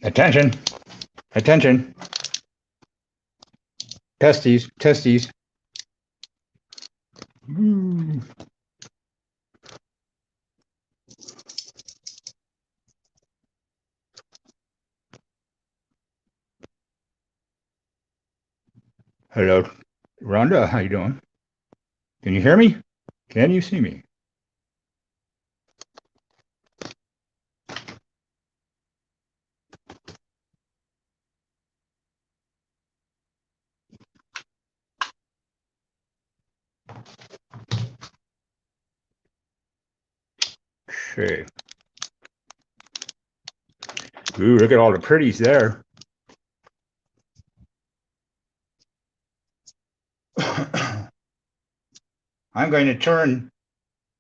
Attention, attention. Testes, testes. Hello, Rhonda. How you doing? Can you hear me? Can you see me? Okay. Ooh, look at all the pretties there. I'm going to turn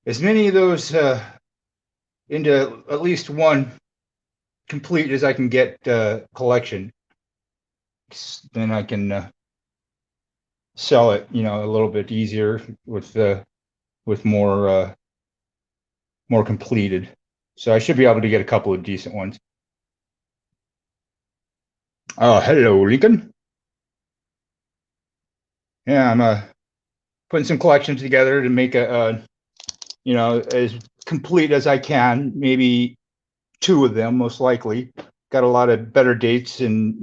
as many of those into at least one complete as I can get collection. Then I can sell it, a little bit easier with more completed. So I should be able to get a couple of decent ones. Oh, hello, Lincoln. Yeah, I'm putting some collections together to make as complete as I can. Maybe two of them, most likely. Got a lot of better dates and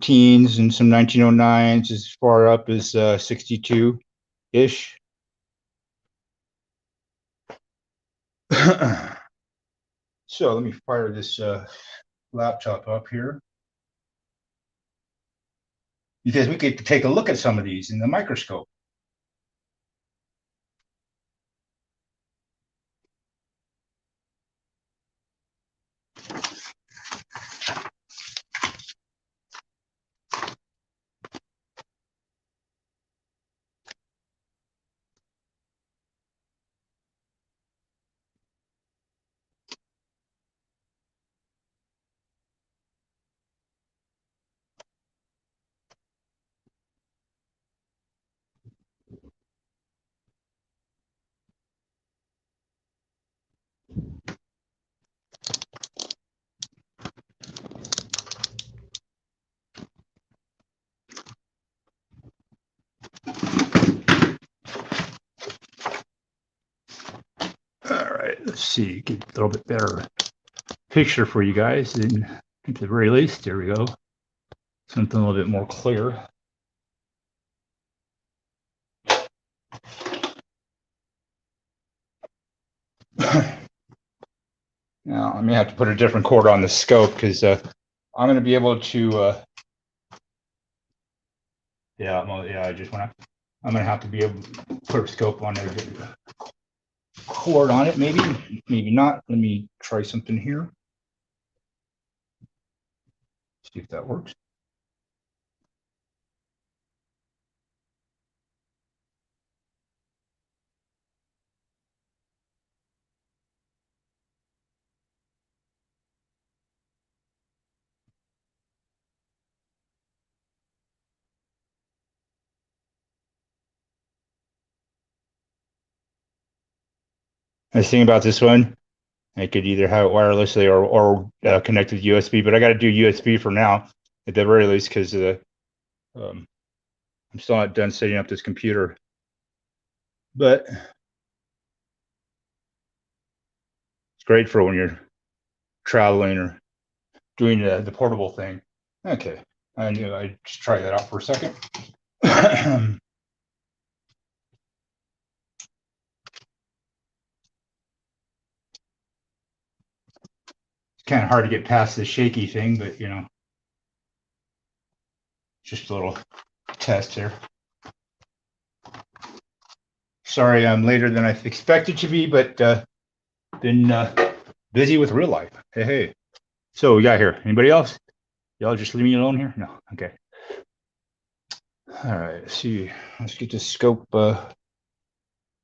teens and some 1909s as far up as 62 ish. So let me fire this laptop up here, because we could take a look at some of these in the microscope. All right, let's see, get a little bit better picture for you guys. And at the very least, there we go. Something a little bit more clear. Now I may have to put a different cord on the scope, because I'm going to be able to. I just want to. I'm going to have to be able to put a scope on there, get a cord on it. Maybe not. Let me try something here. See if that works. The thing about this one, I could either have it wirelessly or connected to USB, but I got to do USB for now at the very least, because I'm still not done setting up this computer. But it's great for when you're traveling or doing the portable thing. Okay, I knew I'd just try that out for a second. It's kind of hard to get past the shaky thing, but just a little test here. Sorry, I'm later than I expected to be, but been busy with real life. Hey. So we got here. Anybody else? Y'all just leave me alone here? No. Okay. All right. Let's see. Let's get this scope kind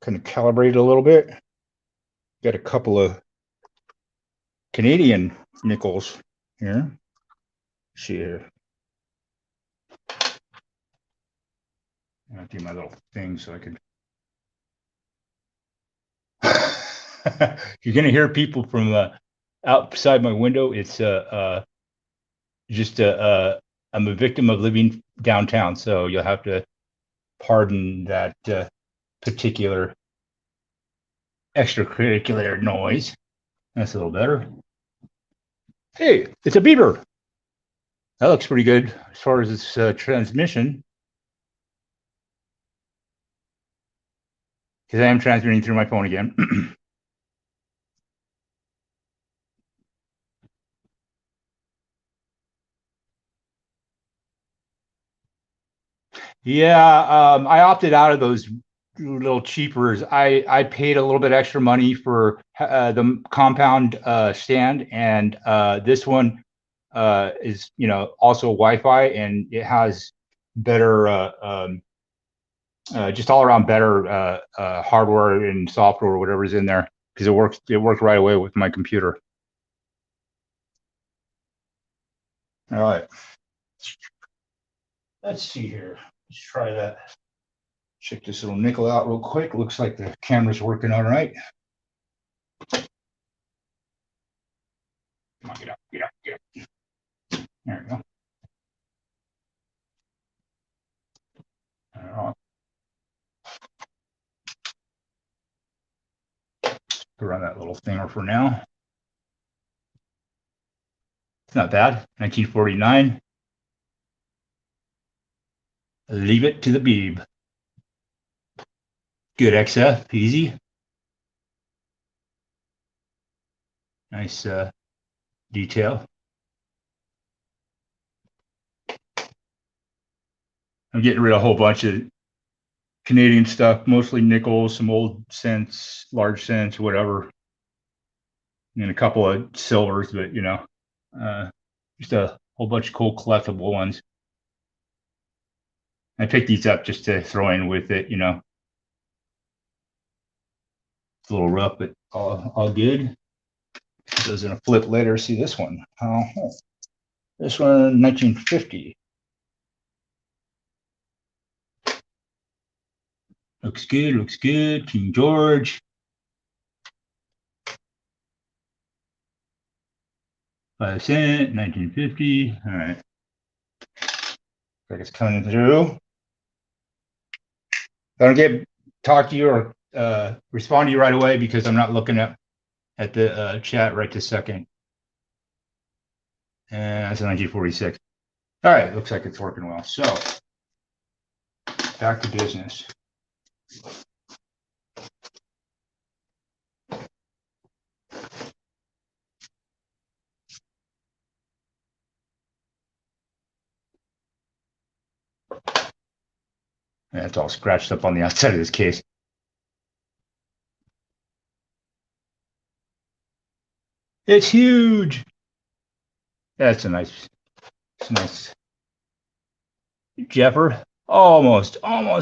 of calibrated a little bit. Got a couple of Canadian nickels here. Let's see here. I'll do my little thing so I can. You're gonna hear people from outside my window. It's just I'm a victim of living downtown, so you'll have to pardon that particular extracurricular noise. That's a little better. Hey, it's a beaver. That looks pretty good as far as its transmission, because I am transmitting through my phone again. Yeah, I opted out of those little cheapers. I paid a little bit extra money for the compound stand, and this one is also Wi-Fi, and it has better just all around better hardware and software or whatever's in there, because it worked right away with my computer. All right, let's see here. Let's try that. Check this little nickel out real quick. Looks like the camera's working all right. Come on, get up, get up, get up. There we go. All right. Go around that little thinger for now. It's not bad. 1949. Leave it to the beeb. Good XF, easy. Nice detail. I'm getting rid of a whole bunch of Canadian stuff, mostly nickels, some old cents, large cents, whatever, and a couple of silvers, but just a whole bunch of cool collectible ones. I picked these up just to throw in with it, It's a little rough, but all good. It goes in a flip later. See this one. This one, 1950. Looks good, looks good. King George. 5 cent, 1950. All right. Looks like it's coming through. I don't talk to you or respond to you right away because I'm not looking at the chat right this second. And that's a 1946. All right, looks like it's working well. So back to business. That's all scratched up on the outside of this case. It's huge. That's a nice. It's nice. Jeffer almost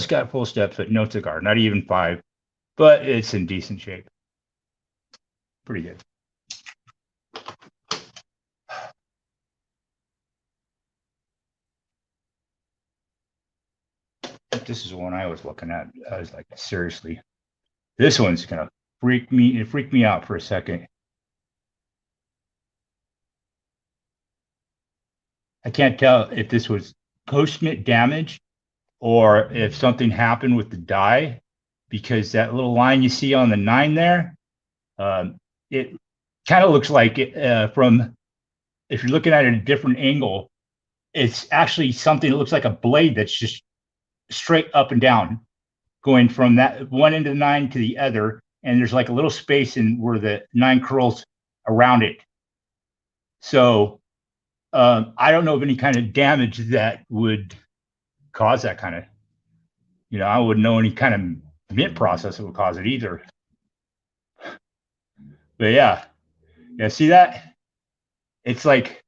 got full steps, but no cigar, not even 5, but it's in decent shape. Pretty good. This is the one I was looking at. I was like, seriously, this one's gonna freak me out for a second. I can't tell if this was post-mint damage or if something happened with the die, because that little line you see on the 9 there, it kind of looks like from, if you're looking at it at a different angle, it's actually something that looks like a blade that's just straight up and down, going from that one end of the 9 to the other, and there's like a little space in where the 9 curls around it. So I don't know of any kind of damage that would cause that kind of, I wouldn't know any kind of mint process that would cause it either. But yeah, see that? It's like,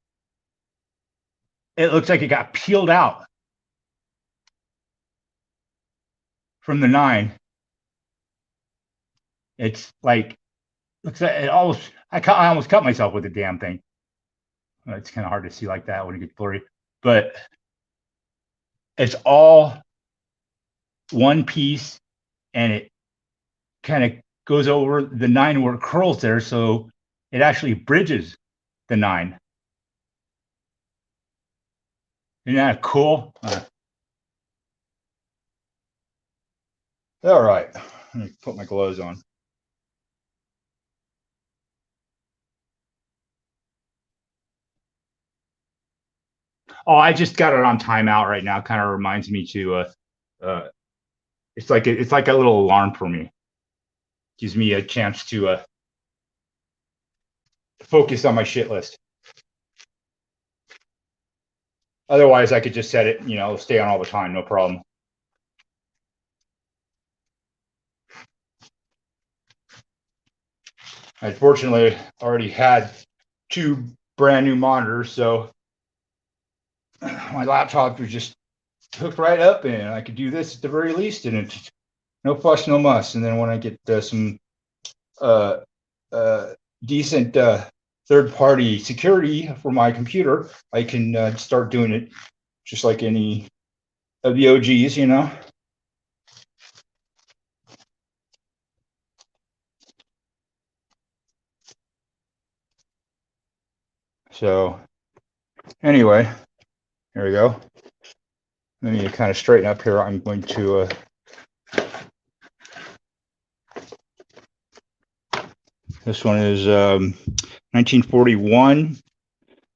it looks like it got peeled out from the 9. It's like, looks like it almost, I almost cut myself with the damn thing. It's kind of hard to see like that when it gets blurry, but it's all one piece, and it kind of goes over the 9 where it curls there. So it actually bridges the 9. Isn't that cool? All right, let me put my gloves on. Oh, I just got it on timeout right now. Kind of reminds me to it's like a little alarm for me. Gives me a chance to focus on my shit list. Otherwise, I could just set it, stay on all the time, no problem. I fortunately already had 2 brand new monitors, so my laptop was just hooked right up, and I could do this at the very least, and it's no fuss, no muss. And then when I get some decent third-party security for my computer, I can start doing it just like any of the OGs, So anyway, there we go. Let me kind of straighten up here. I'm going to this one is 1941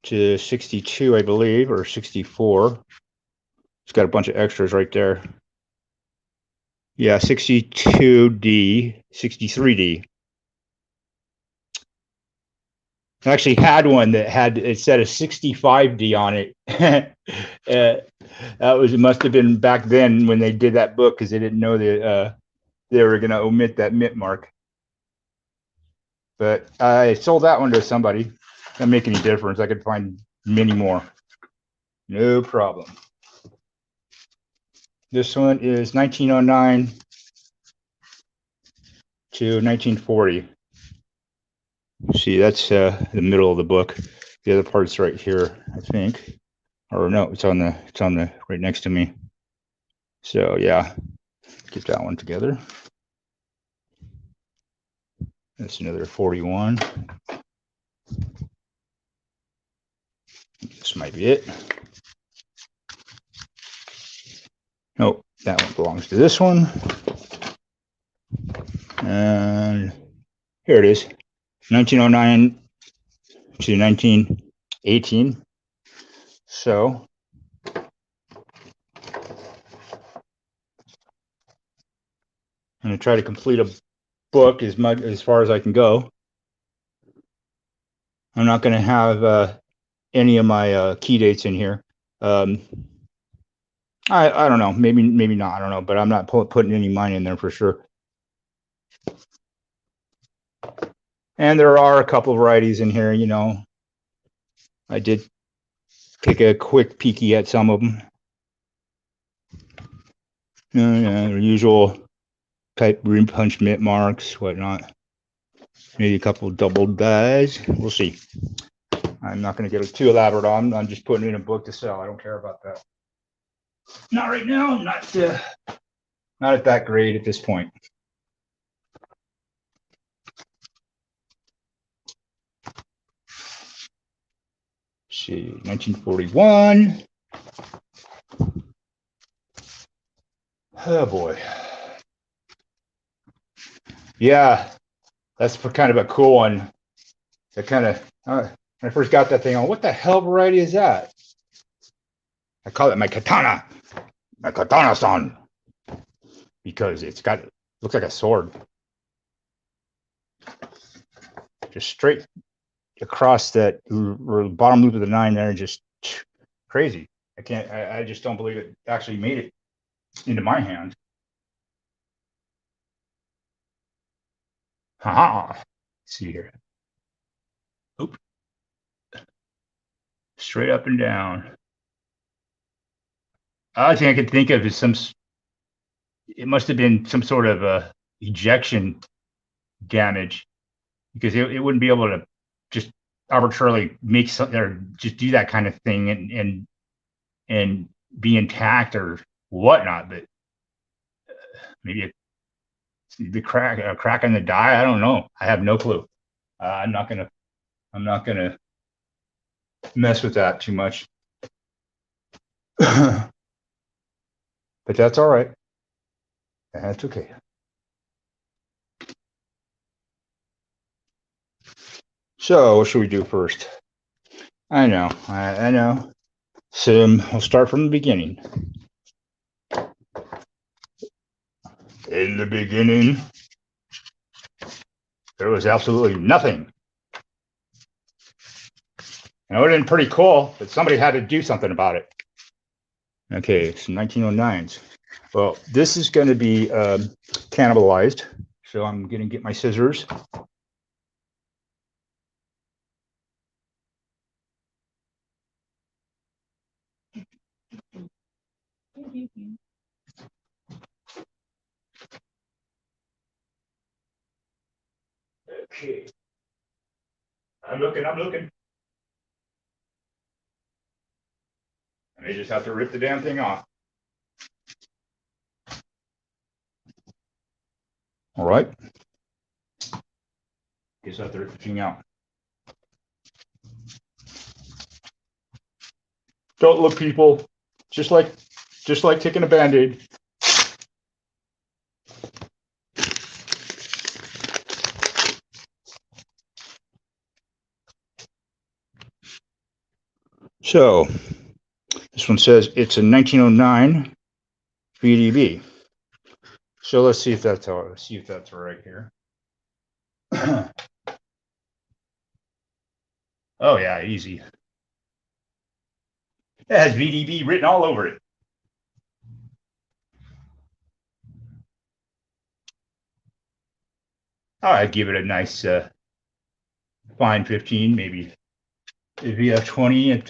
to 62, I believe, or 64. It's got a bunch of extras right there. Yeah, 62D, 63D. I actually had one that it said a 65D on it. It must have been back then when they did that book, because they didn't know that they were going to omit that mint mark. But I sold that one to somebody. Doesn't make any difference. I could find many more. No problem. This one is 1909 to 1940. See, that's the middle of the book. The other part's right here, I think. Or no, it's on the right next to me. So yeah, get that one together. That's another 41. This might be it. Nope, that one belongs to this one. And here it is, 1909 to 1918. So I'm going to try to complete a book as far as I can go. I'm not going to have any of my key dates in here. I don't know. Maybe not. I don't know. But I'm not putting any mine in there for sure. And there are a couple of varieties in here. I did take a quick peeky at some of them. The usual type rim punch mint marks, whatnot. Maybe a couple of double dies. We'll see. I'm not going to get too elaborate on. I'm just putting it in a book to sell. I don't care about that. Not right now. Not at that grade at this point. Let's see, 1941. Oh boy. Yeah, that's kind of a cool one. That kind of when I first got that thing on, what the hell variety is that? I call it my katana son, because looks like a sword, just straight across that bottom loop of the 9 there. Just crazy. I just don't believe it actually made it into my hand. Haha. Let's see here. Oop. Straight up and down. Other thing I could think of is it must have been some sort of ejection damage, because it wouldn't be able to just arbitrarily make something or just do that kind of thing and be intact or whatnot. But maybe the crack in the die. I don't know. I have no clue. I'm not gonna I'm not going to mess with that too much. But that's all right. That's okay. So what should we do first? I know. I know. So we'll start from the beginning. In the beginning, there was absolutely nothing. And it would have been pretty cool, but somebody had to do something about it. Okay, some 1909s. Well, this is going to be cannibalized. So I'm going to get my scissors. Okay. I'm looking. I may just have to rip the damn thing off. All right. Guess I have to rip the thing out. Don't look, people. Just like taking a Band-Aid. So this one says it's a 1909 VDB. So let's see if that's all. Let's see if that's right here. Oh yeah, easy. It has VDB written all over it. I'd give it a nice fine 15, maybe. If you have 20 at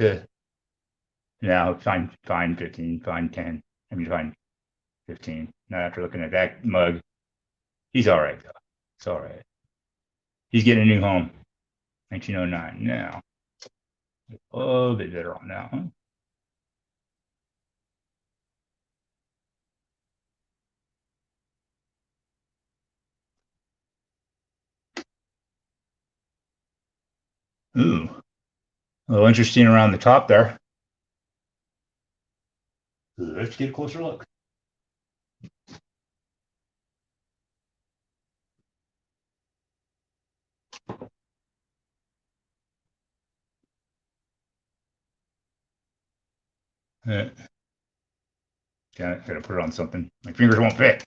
no, fine 15, fine 10. I mean fine 15. Not after looking at that mug. He's all right though. It's all right. He's getting a new home. 1909 now. A little bit better on now, huh? Ooh, a little interesting around the top there. Let's get a closer look. Gotta put it on something. My fingers won't fit.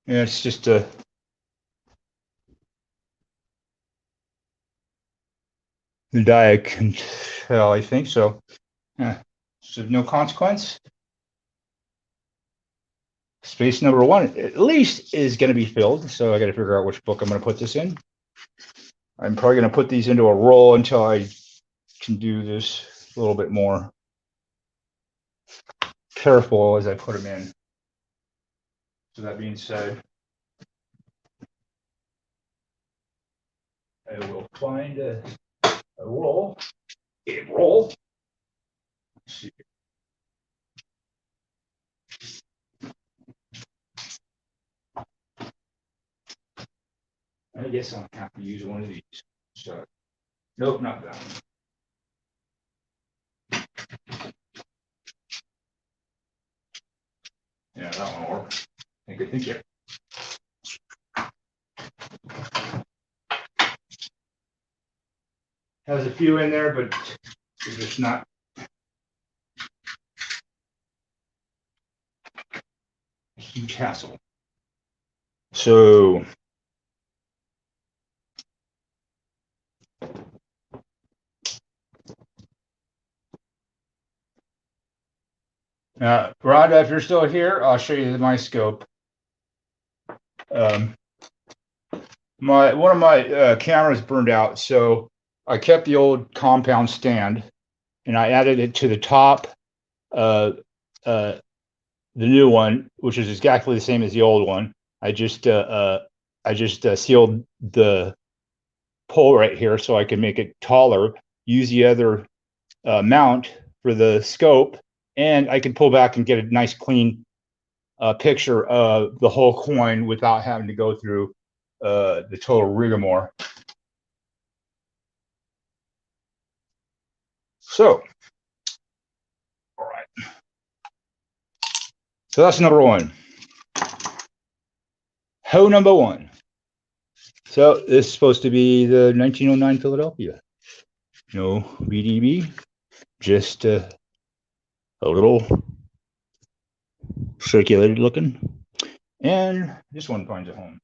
Yeah, it's just the die I can tell, I think so. Yeah. So no consequence. Space number 1 at least is going to be filled, so I got to figure out which book I'm going to put this in. I'm probably going to put these into a roll until I can do this a little bit more careful as I put them in. So that being said, I will find a roll. A roll. Let's see. I guess I'll have to use one of these. So, nope, not that one. Yeah, that one will work. I think it. Has a few in there, but they're just not. A huge hassle. So Rhonda, if you're still here, I'll show you my scope. One of my cameras burned out, so I kept the old compound stand and I added it to the top. The new one, which is exactly the same as the old one. I just sealed the pole right here so I can make it taller. Use the other mount for the scope, and I can pull back and get a nice clean picture of the whole coin without having to go through the total rigmarole. So, all right. So that's number one. Hoe number one. So this is supposed to be the 1909 Philadelphia. No BDB, just a little circulated looking. And this one finds a home.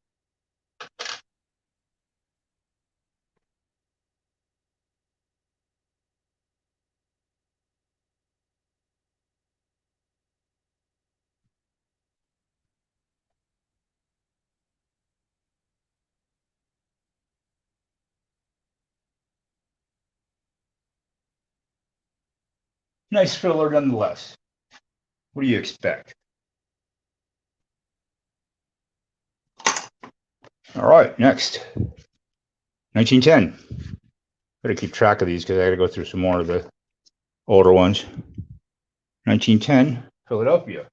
Nice filler nonetheless. What do you expect? All right, next. 1910. Gotta keep track of these because I gotta go through some more of the older ones. 1910, Philadelphia.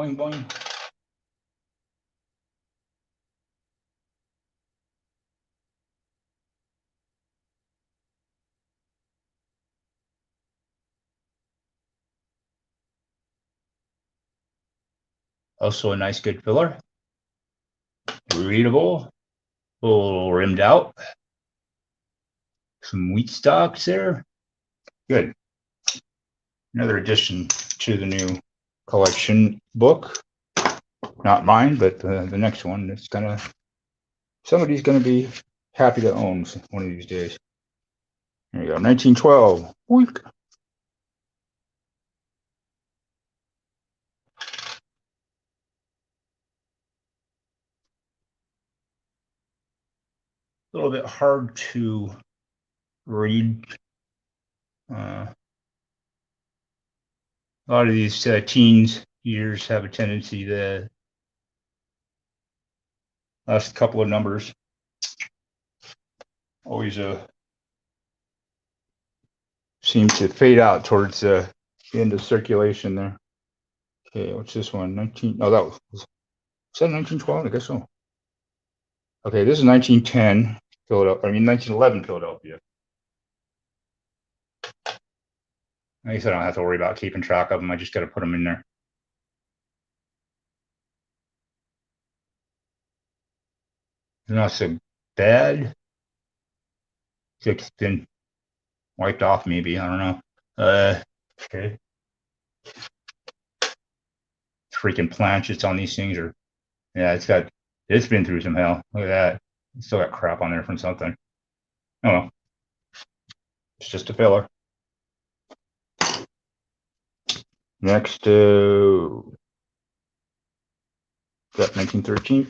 Boing, boing. Also a nice good filler. Readable. A little rimmed out. Some wheat stalks there. Good. Another addition to the new collection book. Not mine, but the next one. It's gonna, somebody's gonna be happy to own one of these days. There you go, 1912. Boink. A little bit hard to read. A lot of these teens years have a tendency to last couple of numbers always seem to fade out towards the end of circulation there. Okay, what's this one? 19. Oh, that was that 1912? I guess so. Okay, this is 1910 Philadelphia. I mean 1911 Philadelphia. I guess I don't have to worry about keeping track of them. I just got to put them in there. They're not so bad. It's been wiped off, maybe. I don't know. Okay. Freaking planchets on these things are, yeah, it's been through some hell. Look at that. It's still got crap on there from something. Oh well. It's just a filler. Next, got 1913.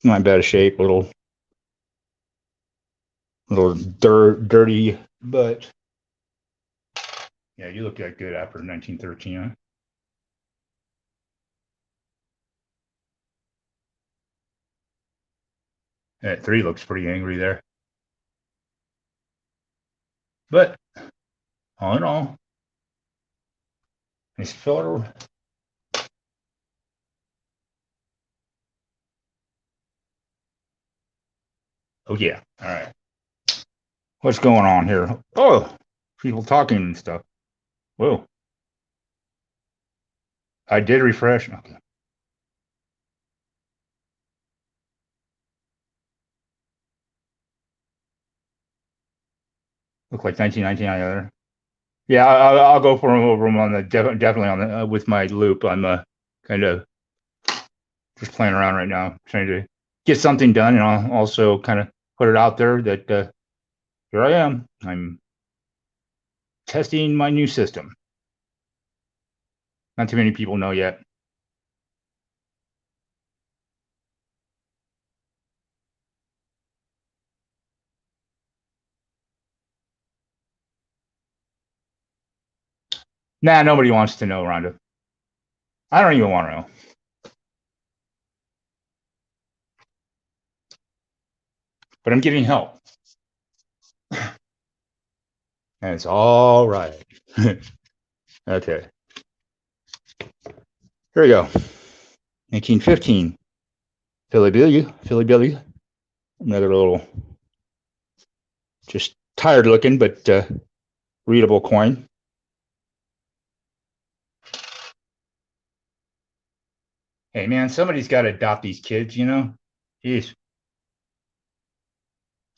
Not in bad shape, little dirty, but yeah, you look that good after 1913, huh? That 3 looks pretty angry there. But all in all, nice filler. Oh yeah. All right. What's going on here? Oh, people talking and stuff. Whoa. I did refresh. Okay. Look like 1919 on the other. Yeah, I'll go for them over them on the definitely on the with my loop. I'm kind of just playing around right now, trying to get something done, and I'll also kind of put it out there that here I am. I'm testing my new system. Not too many people know yet. Nah, nobody wants to know, Rhonda. I don't even want to know. But I'm getting help. And it's all right. Okay. Here we go. 1915. Philly Billy. Philly Billy. Another little, just tired looking, but readable coin. Hey, man, somebody's got to adopt these kids, you know? Jeez.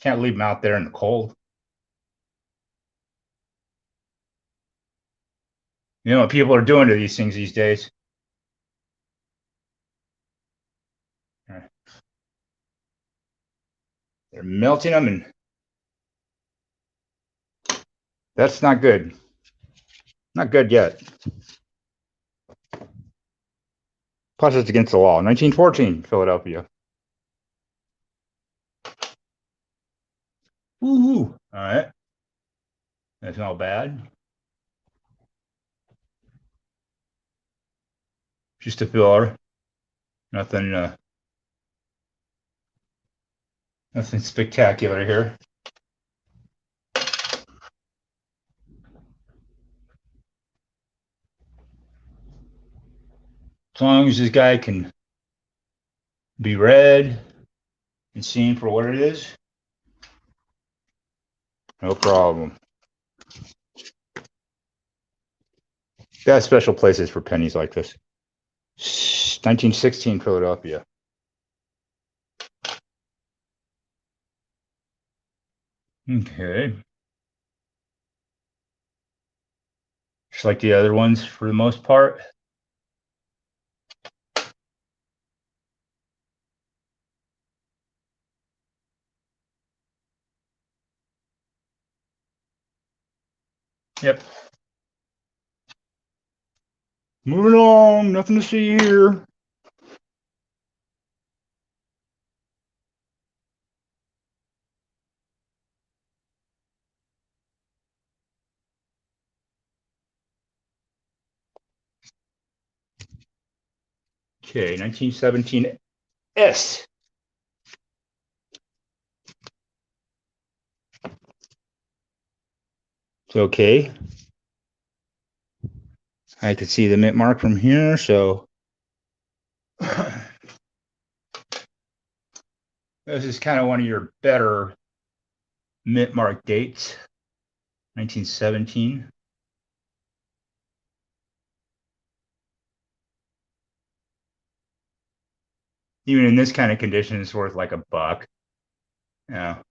Can't leave them out there in the cold. You know what people are doing to these things these days? They're melting them, and that's not good. Not good yet. Plus, it's against the law. 1914, Philadelphia. Woohoo! All right. That's not bad. Just a filler. Nothing, nothing spectacular here. As long as this guy can be read and seen for what it is, no problem. They have special places for pennies like this. 1916 Philadelphia. Okay. Just like the other ones for the most part. Yep. Moving along, nothing to see here. Okay, 1917 S. It's okay. I could see the mint mark from here, so this is kind of one of your better mint mark dates. 1917. Even in this kind of condition, it's worth like a buck. You know,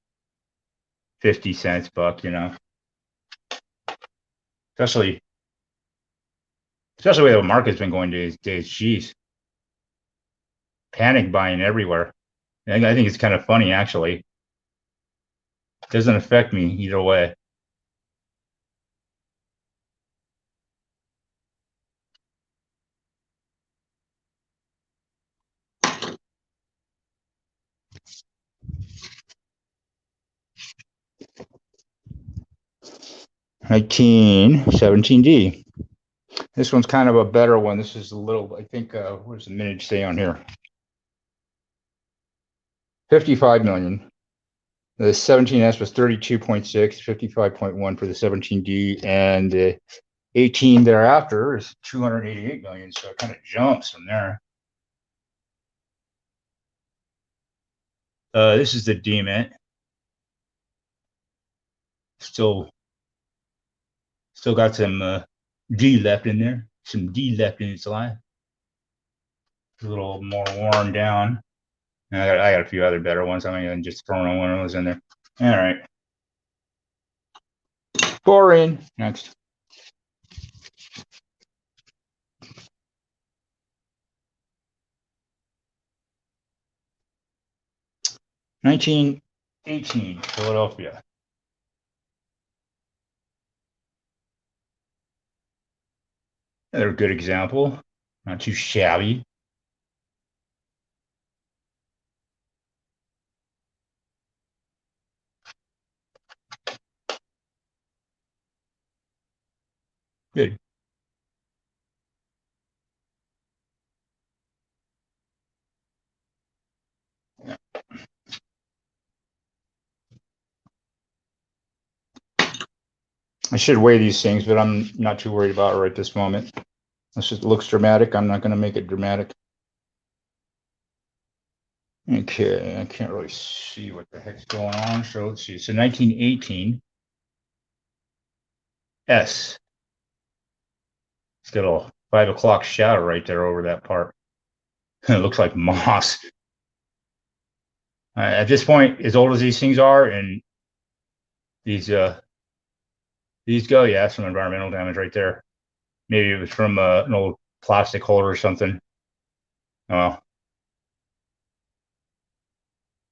50 cents buck, you know. Especially the way the market's been going these days. Jeez. Panic buying everywhere. I think it's kind of funny, actually. It doesn't affect me either way. $19.17D. This one's kind of a better one. This is a little, I think, what does the minute say on here? 55 million. The 17S was 32.6, 55.1 for the 17D, and the 18 thereafter is 288 million. So it kind of jumps from there. This is the D mint. Still got some D left in there. Some D left in its life. A little more worn down. And I got a few other better ones. I'm mean, just throwing one of those in there. All right. Boring. Next. $19.18, Philadelphia. Another good example. Not too shabby. Good. I should weigh these things, but I'm not too worried about it right this moment. Unless it looks dramatic, I'm not going to make it dramatic. Okay, I can't really see what the heck's going on. So let's see. So 1918 S. It's got a 5 o'clock shadow right there over that part. It looks like moss. At this point, as old as these things are, and these go, yeah, some environmental damage right there. Maybe it was from an old plastic holder or something. Oh,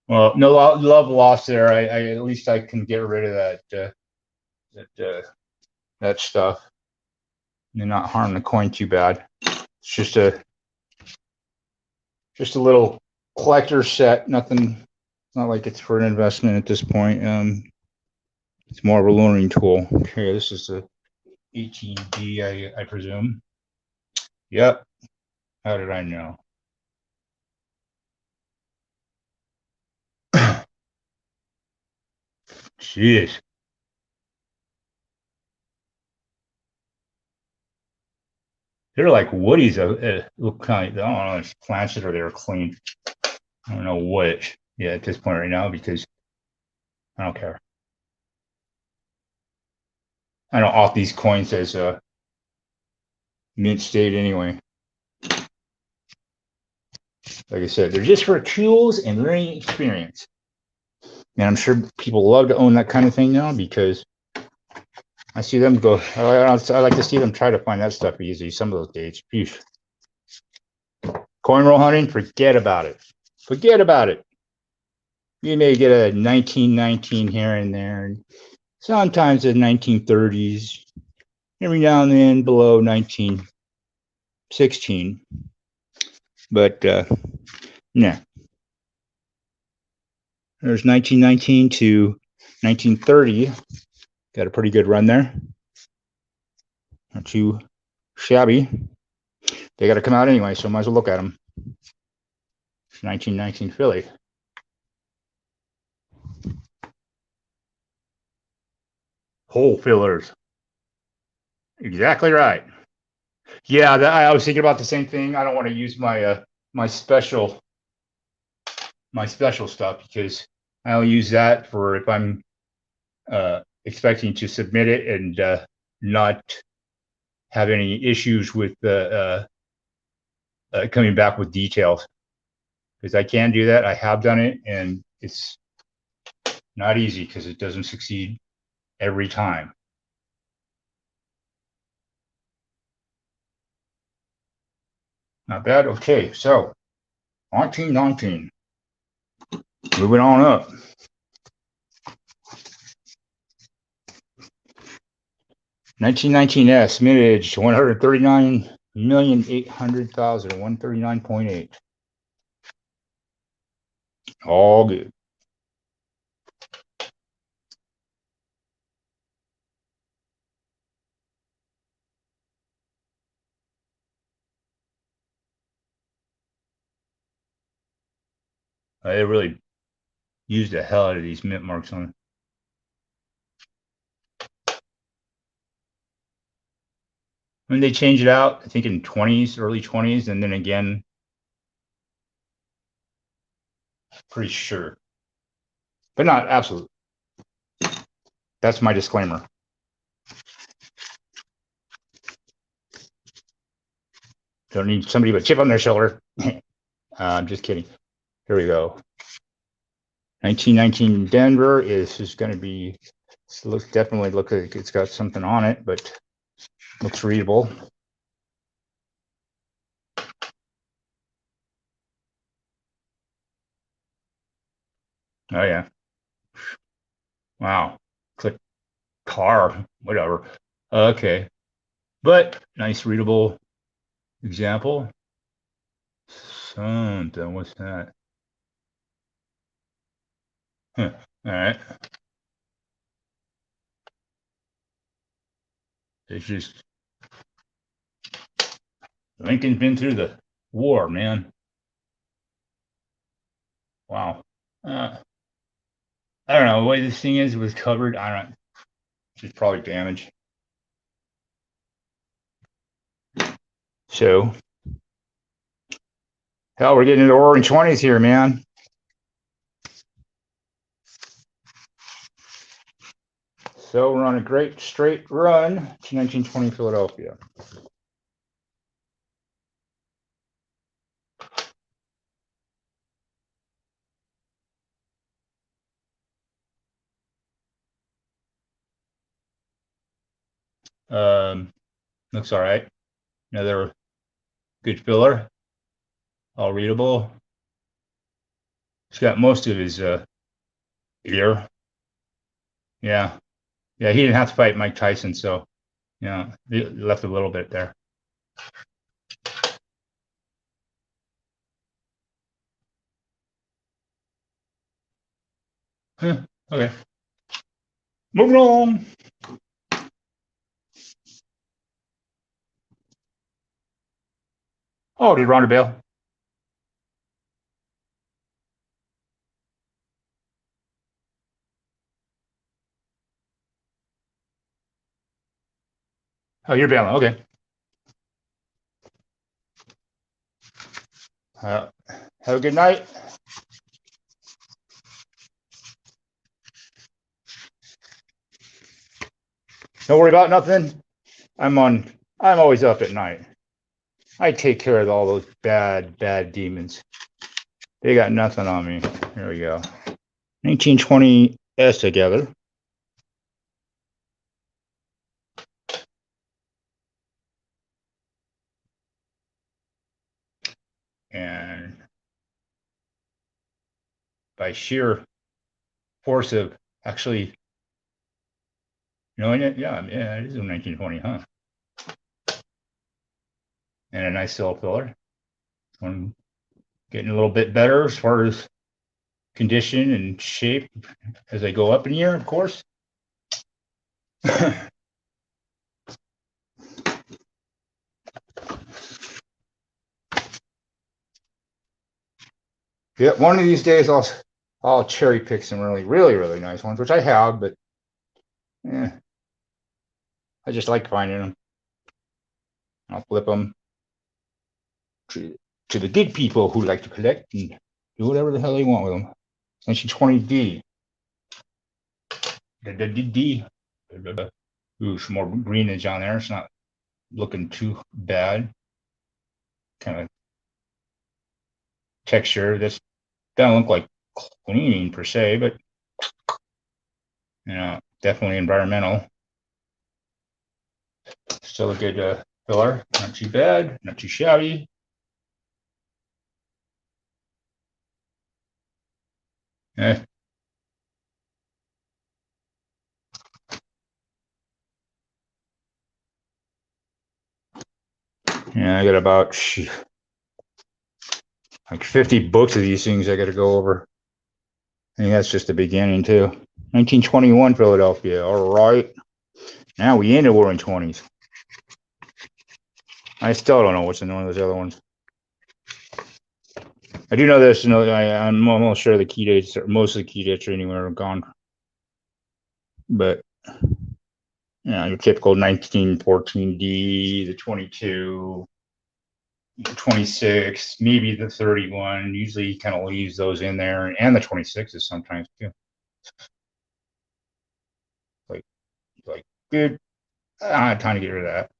well, no love lost there. I at least I can get rid of that stuff and not harm the coin too bad. It's just a little collector set. Nothing. It's not like it's for an investment at this point. It's more of a learning tool. Okay, this is the 18D, I presume. Yep. How did I know? Jeez. They're like woodies. Look kind of, I don't know, it's planted or they're clean. I don't know which. Yeah, at this point right now, because I don't care. I don't off these coins as mint state anyway. Like I said, they're just for tools and learning experience. And I'm sure people love to own that kind of thing now because I see them go. I like to see them try to find that stuff easy. Some of those days, Phew. Coin roll hunting, forget about it. Forget about it. You may get a 1919 here and there, and sometimes the 1930s. Every now and then below 1916. But yeah, there's 1919 to 1930. Got a pretty good run there. Not too shabby. They got to come out anyway, so might as well look at them. 1919 Philly. Hole fillers. Exactly right. Yeah, I was thinking about the same thing. I don't want to use my my special stuff because I'll use that for if I'm expecting to submit it and not have any issues with coming back with details, because I can do that. I have done it, and it's not easy because it doesn't succeed every time. Not bad. Okay, so 1919. Moving on up. 1919S, mintage 139,800,000, 139.8. All good. They really used the hell out of these mint marks on it. When they changed it out, I think in 20s, early 20s, and then again, pretty sure, but not absolute. That's my disclaimer. Don't need somebody with a chip on their shoulder. I'm just kidding. Here we go. 1919 Denver is going to be, definitely look like it's got something on it, but looks readable. Oh yeah. Wow. Click car, whatever. Okay. But nice readable example. Something, what's that? Huh. All right. It's just Lincoln's been through the war, man. Wow. I don't know the way this thing was covered. I don't. which is probably damaged. So, hell, we're getting into roaring 20s here, man. So we're on a great straight run to 1920 Philadelphia. Looks all right. Another good filler, all readable. He's got most of his ear. Yeah, yeah. He didn't have to fight Mike Tyson, so yeah, he left a little bit there. Okay, moving on. Oh, did Ronda bail? Oh, you're bailing. Okay. Have a good night. Don't worry about nothing. I'm always up at night. I take care of all those bad demons. They got nothing on me. Here we go. 1920 S together. And by sheer force of actually knowing it, yeah, it is a 1920, huh? And a nice little filler. I'm getting a little bit better as far as condition and shape as I go up in year, of course. Yeah, one of these days I'll cherry pick some really nice ones, which I have, but yeah, I just like finding them. I'll flip them to the good people who like to collect and do whatever the hell they want with them. 1920D. D. Ooh, some more greenage on there. It's not looking too bad. Kind of texture. This doesn't look like cleaning per se, but definitely environmental. Still a good filler. Not too bad. Not too shabby. Eh. Yeah, I got about like 50 books of these things I got to go over. I think that's just the beginning too. 1921 Philadelphia. All right. Now we into roaring 20s. I still don't know what's in one of those other ones. I do know this. I'm almost sure the key dates, or most of the key dates, are anywhere gone. But your typical 1914D, the 22, the 26, maybe the 31. Usually, he kind of leaves those in there, and the 26s sometimes too. Like, dude, I don't have time to get rid of that.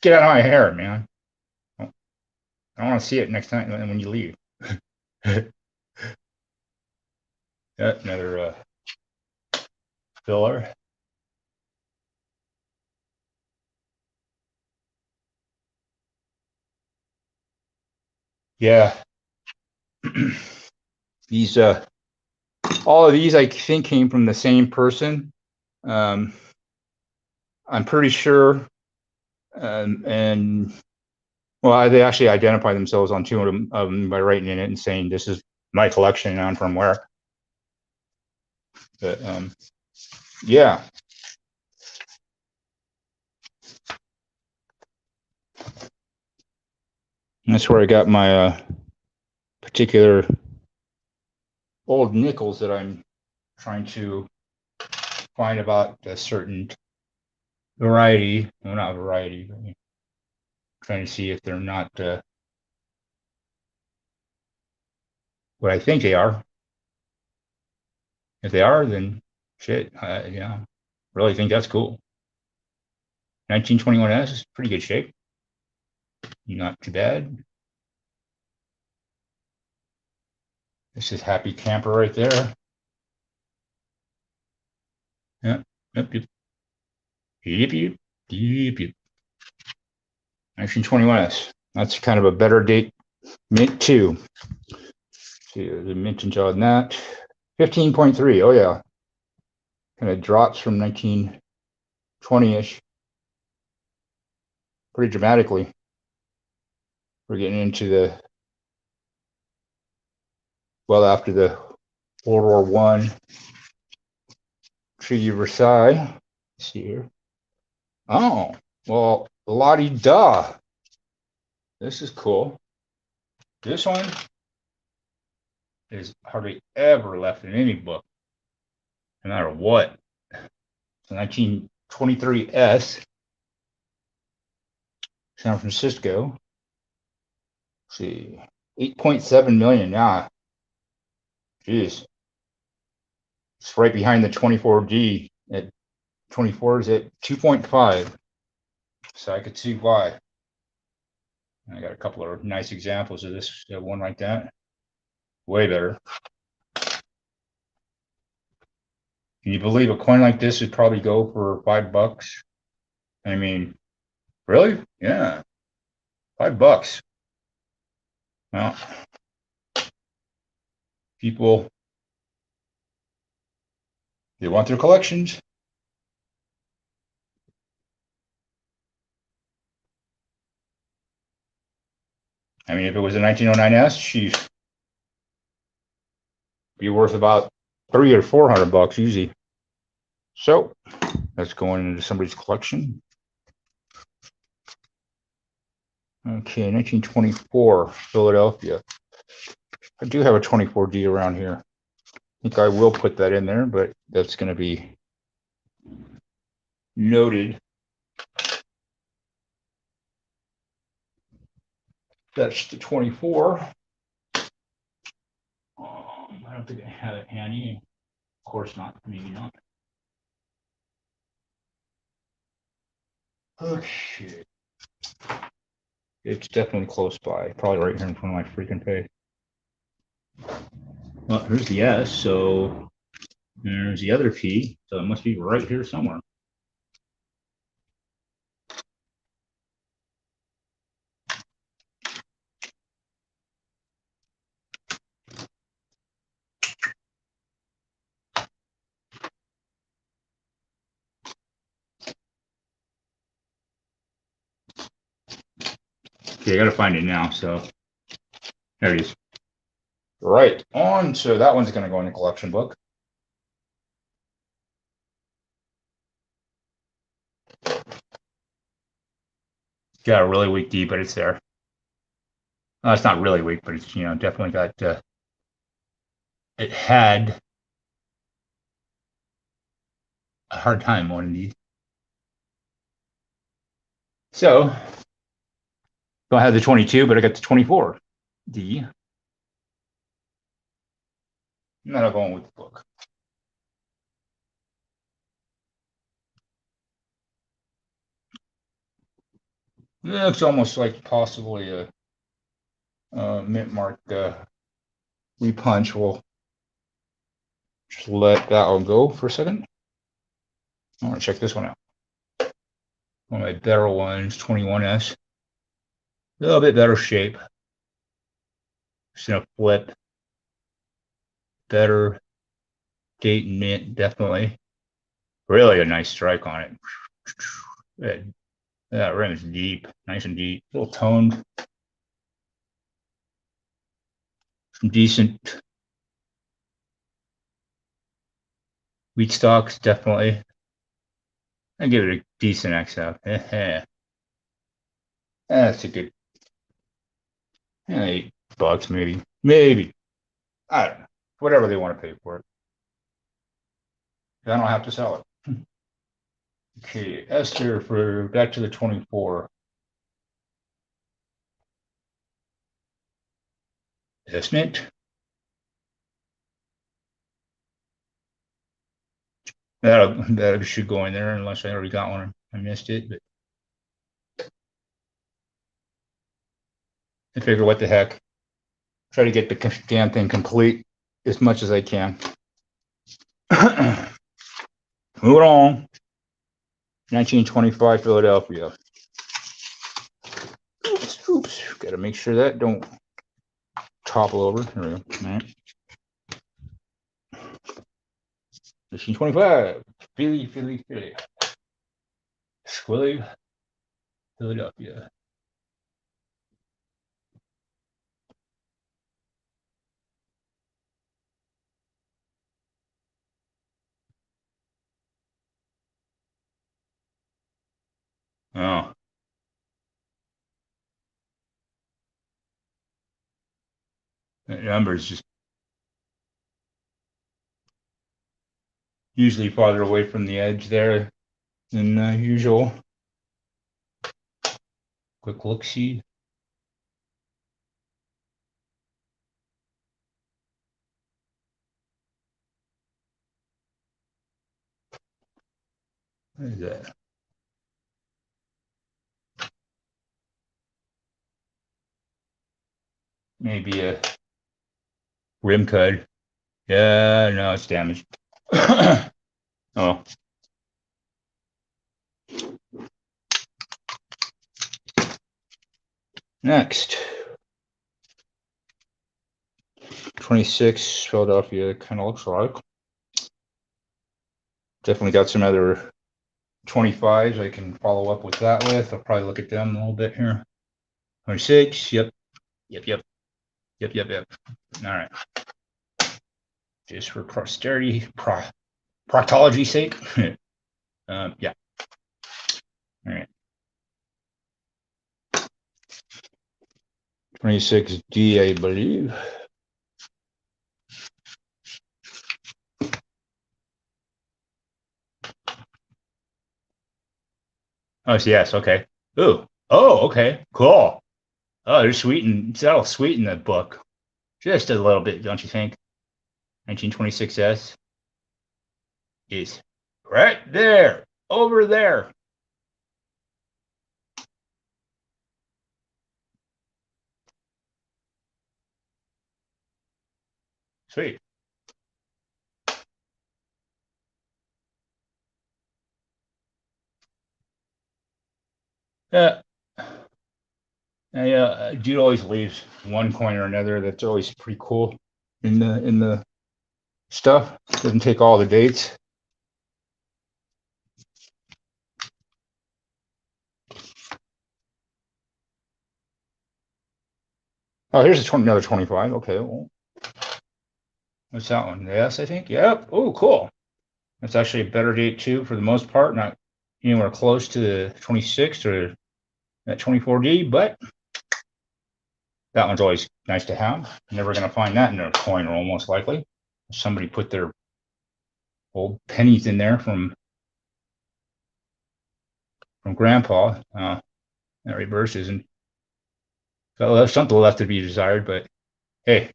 Get out of my hair, man. I want to see it next time when you leave. Another filler. Yeah. These all of these I think came from the same person. I'm pretty sure, and well, they actually identify themselves on two of them by writing in it and saying this is my collection on from where. But yeah. And that's where I got my particular old nickels that I'm trying to find about a certain variety. Well, not variety, but trying to see if they're not what I think they are. If they are, then shit. Yeah, really think that's cool. 1921S is pretty good shape. Not too bad. This is Happy Camper right there. Yep, yep, yep. Yep, yep, yep, yep. 1921S. That's kind of a better date. Mint 2. See, the mintage on that. 15.3. Oh, yeah. Kind of drops from 1920-ish pretty dramatically. We're getting into the, well, after the World War One Treaty of Versailles. Let's see here. Oh, well, la-di-da. This is cool. This one is hardly ever left in any book, no matter what. It's a 1923S, San Francisco. Let's see, 8.7 million now. Jeez. It's right behind the 24D. At 24 is at 2.5. So I could see why. I got a couple of nice examples of this one like that. Way better. Can you believe a coin like this would probably go for $5? I mean, really? Yeah, $5. Well, people, they want their collections. I mean, if it was a 1909S, she'd be worth about $300 or $400 easy. So that's going into somebody's collection. Okay, 1924, Philadelphia. I do have a 24D around here. I think I will put that in there, but that's going to be noted. That's the 24. I don't think I have it handy. Of course not. Maybe not. Okay. It's definitely close by. Probably right here in front of my freaking face. Well, here's the S, so there's the other P. So it must be right here somewhere. Okay, I gotta find it now. So there it is. Right on. So that one's gonna go in the collection book. Got a really weak D, but it's there. It's not really weak, but it's definitely got. It had a hard time on these. So don't have the 22, but I got the 24 D. And then I'll go on with the book. It looks almost like possibly a mint mark repunch. We'll just let that one go for a second. I want to check this one out. One of my better ones, 21S. A little bit better shape. Just gonna flip. Better date and mint, definitely. Really a nice strike on it. That rim is deep, nice and deep. A little toned. Some decent wheat stocks, definitely. I give it a decent XF. That's a good $8, maybe. Maybe. I don't know. Whatever they want to pay for it. I don't have to sell it. Okay, Esther for back to the 24. Isn't it? That should go in there unless I already got one. I missed it, but I figure what the heck. Try to get the damn thing complete as much as I can. Moving on. 1925 Philadelphia. Oops. Got to make sure that don't topple over. There we go. All right. 1925. Philly. Squilly, Philadelphia. Oh. That number is just usually farther away from the edge there than usual. Quick look-see. What is that? Maybe a rim cut. Yeah, no, it's damaged. Oh. Next. 26 Philadelphia kind of looks like. Definitely got some other 25s I can follow up with that with. I'll probably look at them a little bit here. 26, yep. All right. Just for posterity, proctology's sake. Yeah. All right. 26D, I believe. Oh, yes. Okay. Ooh. Oh, okay. Cool. Oh, that'll sweeten the book just a little bit, don't you think? 1926S is right there, over there. Sweet. Yeah. Dude always leaves one coin or another. That's always pretty cool in the stuff. Doesn't take all the dates. Oh, here's another 25. Okay, well, what's that one? Yes, I think. Yep. Oh, cool. That's actually a better date too, for the most part. Not anywhere close to the 26th or that 24D, but that one's always nice to have. Never going to find that in a coin roll, most likely. Somebody put their old pennies in there from Grandpa. That reverse isn't. So something left to be desired, but hey.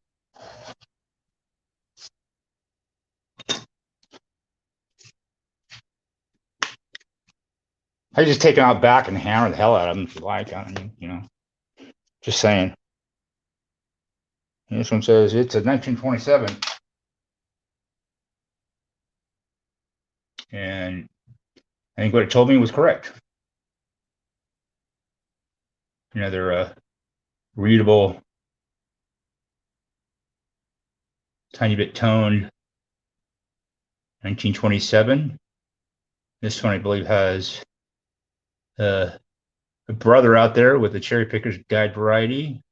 I just take them out back and hammer the hell out of them if you like. I mean, just saying. And this one says it's a 1927. And I think what it told me was correct. Another readable, tiny bit toned 1927. This one, I believe, has a brother out there with the Cherry Picker's Guide variety.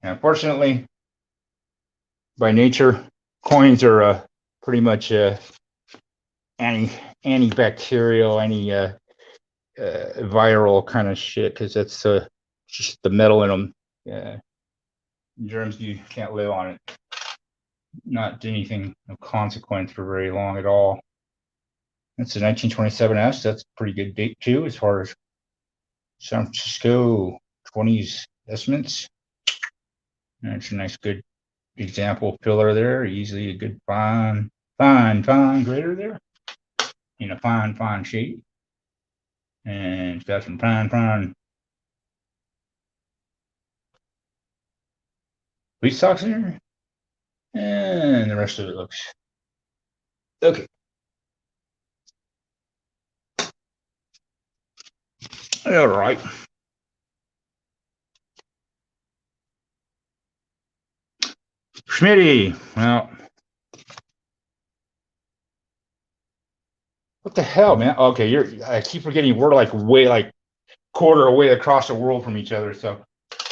And unfortunately, by nature, coins are pretty much antibacterial, viral kind of shit because that's just the metal in them. Yeah, germs, you can't live on it. Not anything of consequence for very long at all. That's the 1927S. That's a pretty good date too, as far as San Francisco 20s estimates. That's a nice, good example filler there. Easily a good fine grader there in a fine shade. And it's got some fine wheat stalks in there. And the rest of it looks okay. All right. Schmitty. Well, what the hell, man? Okay, I keep forgetting we're like way like quarter away across the world from each other. So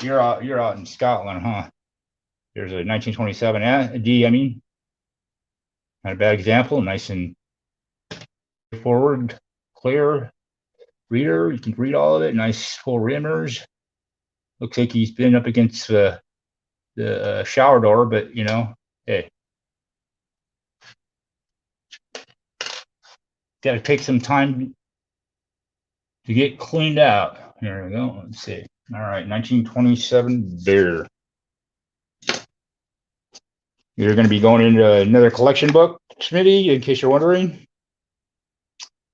you're out in Scotland, huh? There's a 1927 D. I mean, not a bad example. Nice and forward, clear reader. You can read all of it. Nice full rimmers. Looks like he's been up against the shower door, but you know, hey, got to take some time to get cleaned out. Here we go. Let's see. All right, 1927 beer. You're going to be going into another collection book, Smitty, in case you're wondering.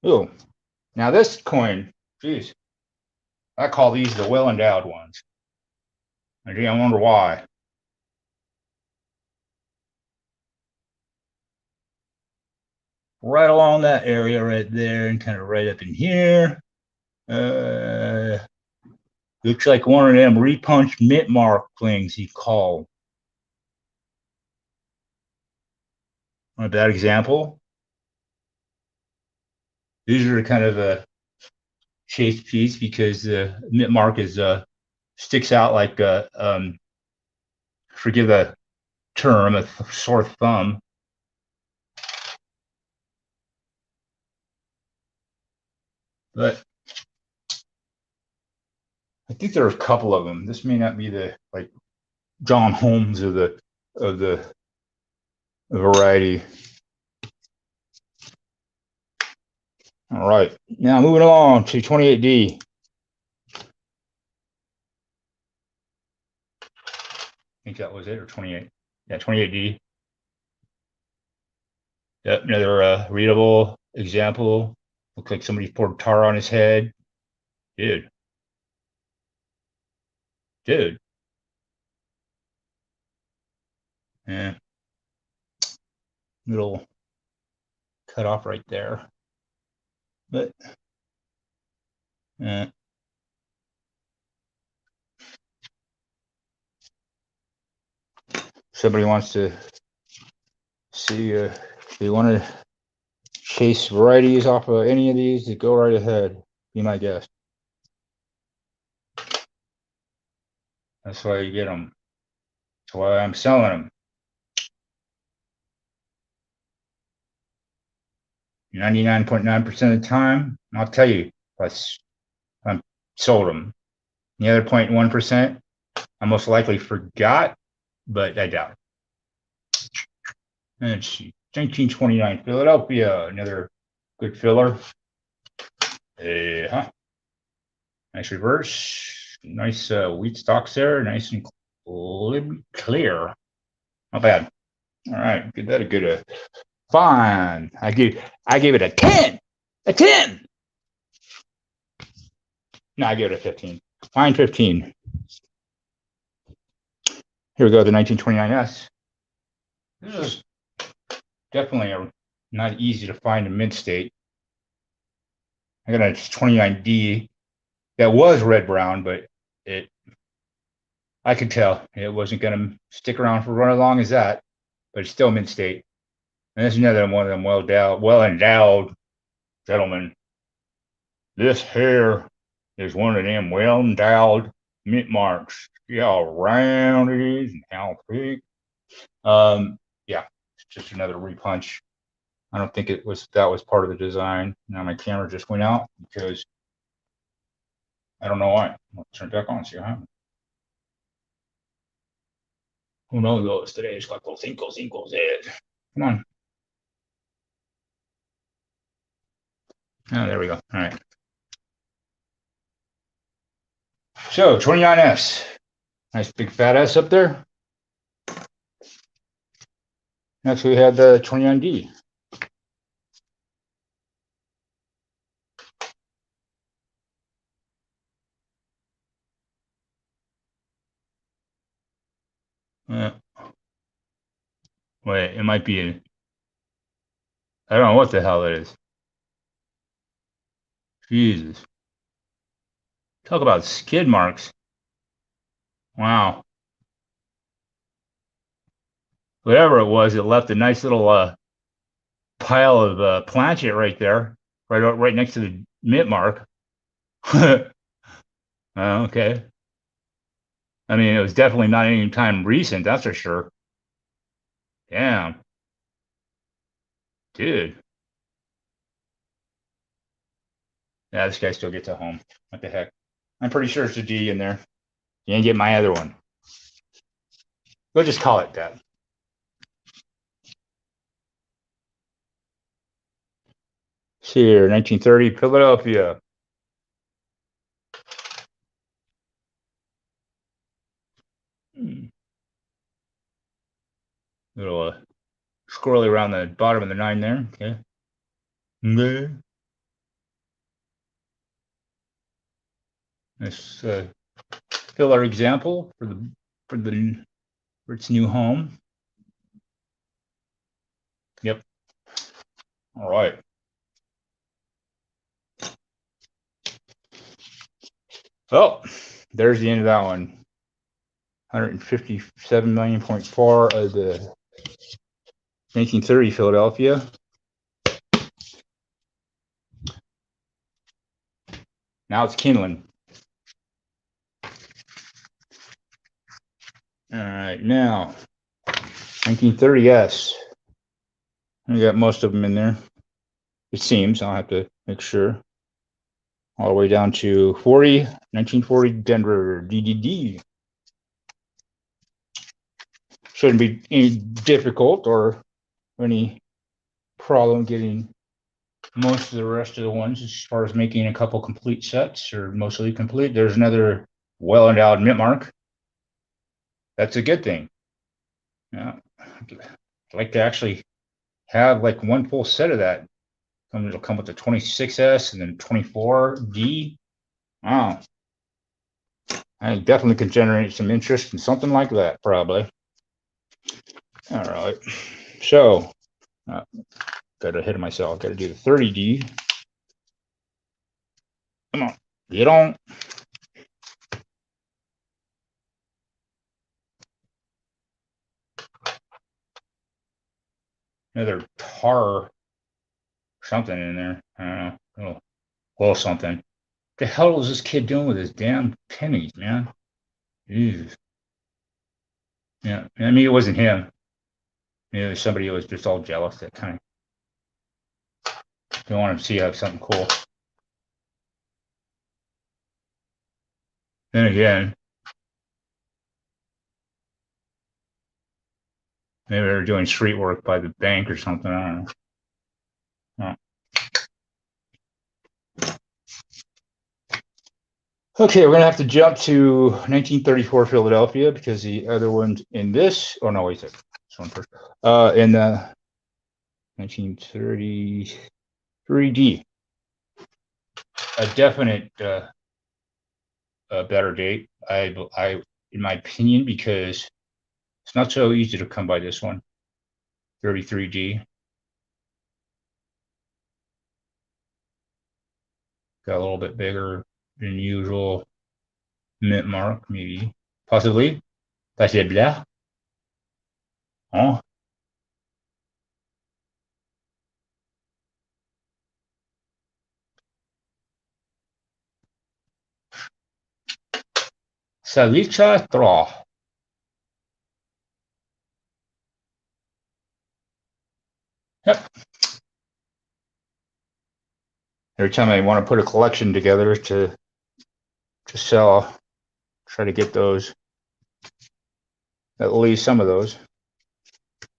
Oh, now this coin, geez, I call these the well-endowed ones. I wonder why. Right along that area right there and kind of right up in here. Looks like one of them repunched mint mark things he called. Not a bad example. These are kind of a chase piece because the mint mark is sticks out like forgive the term, a sore thumb. But I think there are a couple of them. This may not be the like John Holmes of the variety. All right, now moving along to 28D. I think that was it, or 28. Yeah, 28D. Yep, another readable example. Looks like somebody poured tar on his head. Dude. Yeah. Little cut off right there. But somebody wants to see if they want to chase varieties off of any of these, to go right ahead. Be my guest. That's why you get them. That's why I'm selling them. 99.9% of the time, I'll tell you, I'm sold them. The other 0.1%, I most likely forgot, but I doubt it. And let's see, 1929 Philadelphia, another good filler. Nice reverse, nice wheat stalks there, nice and clear. Not bad. All right, give that a good fine. I gave it a 10. A 10. No, I give it a 15. Fine 15. Here we go, the 1929S. This is definitely not easy to find in mint state. I got a 29D that was red brown, but I could tell it wasn't going to stick around for run as long as that, but it's still mint state. And this is another one of them well endowed gentlemen. This here is one of them well endowed mint marks. See how round it is and how thick. Yeah, it's just another repunch. I don't think that was part of the design. Now my camera just went out because I don't know why. I'll turn it back on, see what happens. Who knows those today? It's got those cinco there. Come on. Oh, there we go. All right. So 29S. Nice big fat S up there. Next we had the 29D. Wait, it might be I don't know what the hell it is. Jesus. Talk about skid marks. Wow. Whatever it was, it left a nice little pile of planchet right there, right next to the mint mark. Okay. I mean, it was definitely not any time recent, that's for sure. Damn. Dude. Yeah, this guy still gets a home. What the heck? I'm pretty sure it's a D in there. You ain't get my other one. We'll just call it that. See here, 1930, Philadelphia. Little squirrely around the bottom of the 9 there. Okay. Okay. Nice filler example for its new home. Yep. All right. Well, there's the end of that one. 157 million.4 of the 1930 Philadelphia. Now it's kindling. All right, now 1930S. I got most of them in there. It seems. I'll have to make sure. All the way down to 1940 Denver DDD. Shouldn't be any difficult or any problem getting most of the rest of the ones as far as making a couple complete sets or mostly complete. There's another well-endowed mint mark. That's a good thing. Yeah, I'd like to actually have like one full set of that. It'll come with the 26S and then 24D. Wow. I definitely could generate some interest in something like that, probably. All right. So, got ahead of myself. Got to do the 30D. Come on, get on. Another tar something in there. I don't know. Well, something. What the hell is this kid doing with his damn pennies, man? Jeez. Yeah, I mean, it wasn't him. Maybe it was somebody who was just all jealous that kind of they want to see have something cool. Then again, maybe they were doing street work by the bank or something. I don't know. Okay, we're gonna have to jump to 1934 Philadelphia because the other ones in this. Oh no, wait a second. This one first. In 1933D, a definite a better date. I, in my opinion, because it's not so easy to come by this one. 33D. Got a little bit bigger than usual mint mark, maybe, possibly. Possiblement. Oh. Salica Straw. Yep. Every time I want to put a collection together to to sell. Try to get those, at least some of those.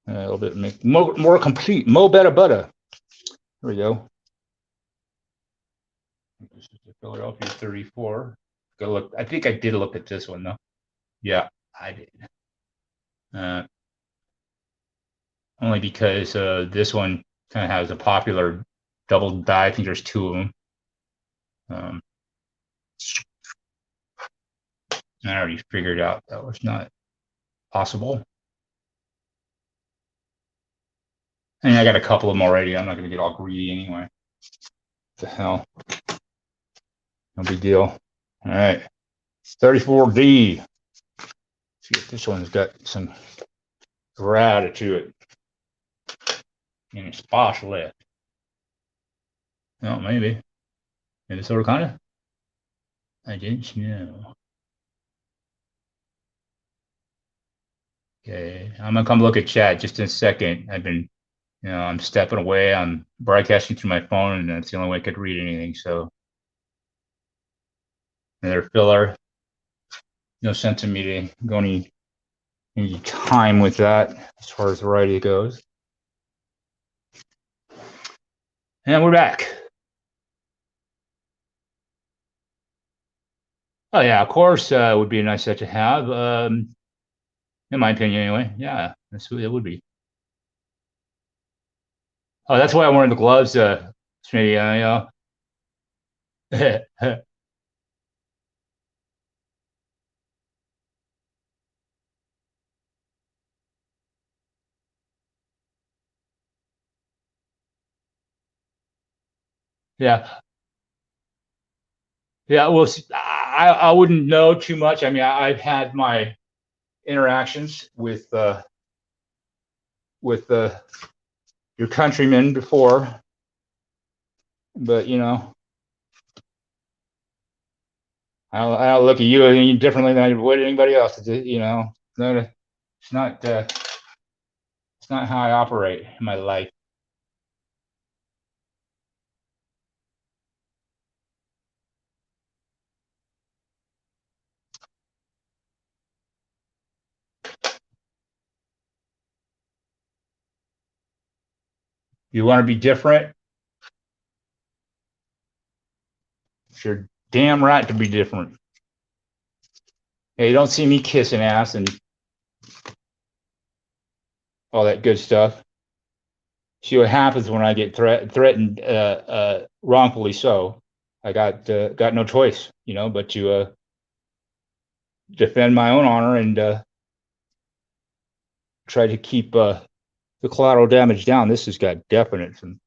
A little bit more complete, better butter. There we go. This is the Philadelphia 34. Go look. I think I did look at this one though. Yeah, I did. Only because this one kind of has a popular double die. I think there's two of them. I already figured out that was not possible. And I got a couple of them already. I'm not going to get all greedy anyway. What the hell? No big deal. All right. 34D. Let's see if this one's got some variety to it. Any spots left? No, maybe. Minnesota kind of? I didn't know. Okay, I'm gonna come look at chat just in a second. I've been, I'm stepping away. I'm broadcasting through my phone, and that's the only way I could read anything. So, another filler. No sense in me to go any time with that as far as variety goes. And we're back. Oh yeah, of course, it would be a nice set to have. In my opinion, anyway. Yeah, it would be. Oh, that's why I'm wearing the gloves, Smitty. Yeah, yeah. Well, I wouldn't know too much. I mean, I've had my interactions with your countrymen before, but I don't look at you any differently than I would anybody else. It's not how I operate in my life. You want to be different? It's your damn right to be different. Hey, you don't see me kissing ass and all that good stuff. See what happens when I get threatened wrongfully so. I got no choice, but to defend my own honor and try to keep the collateral damage down. This has got definite some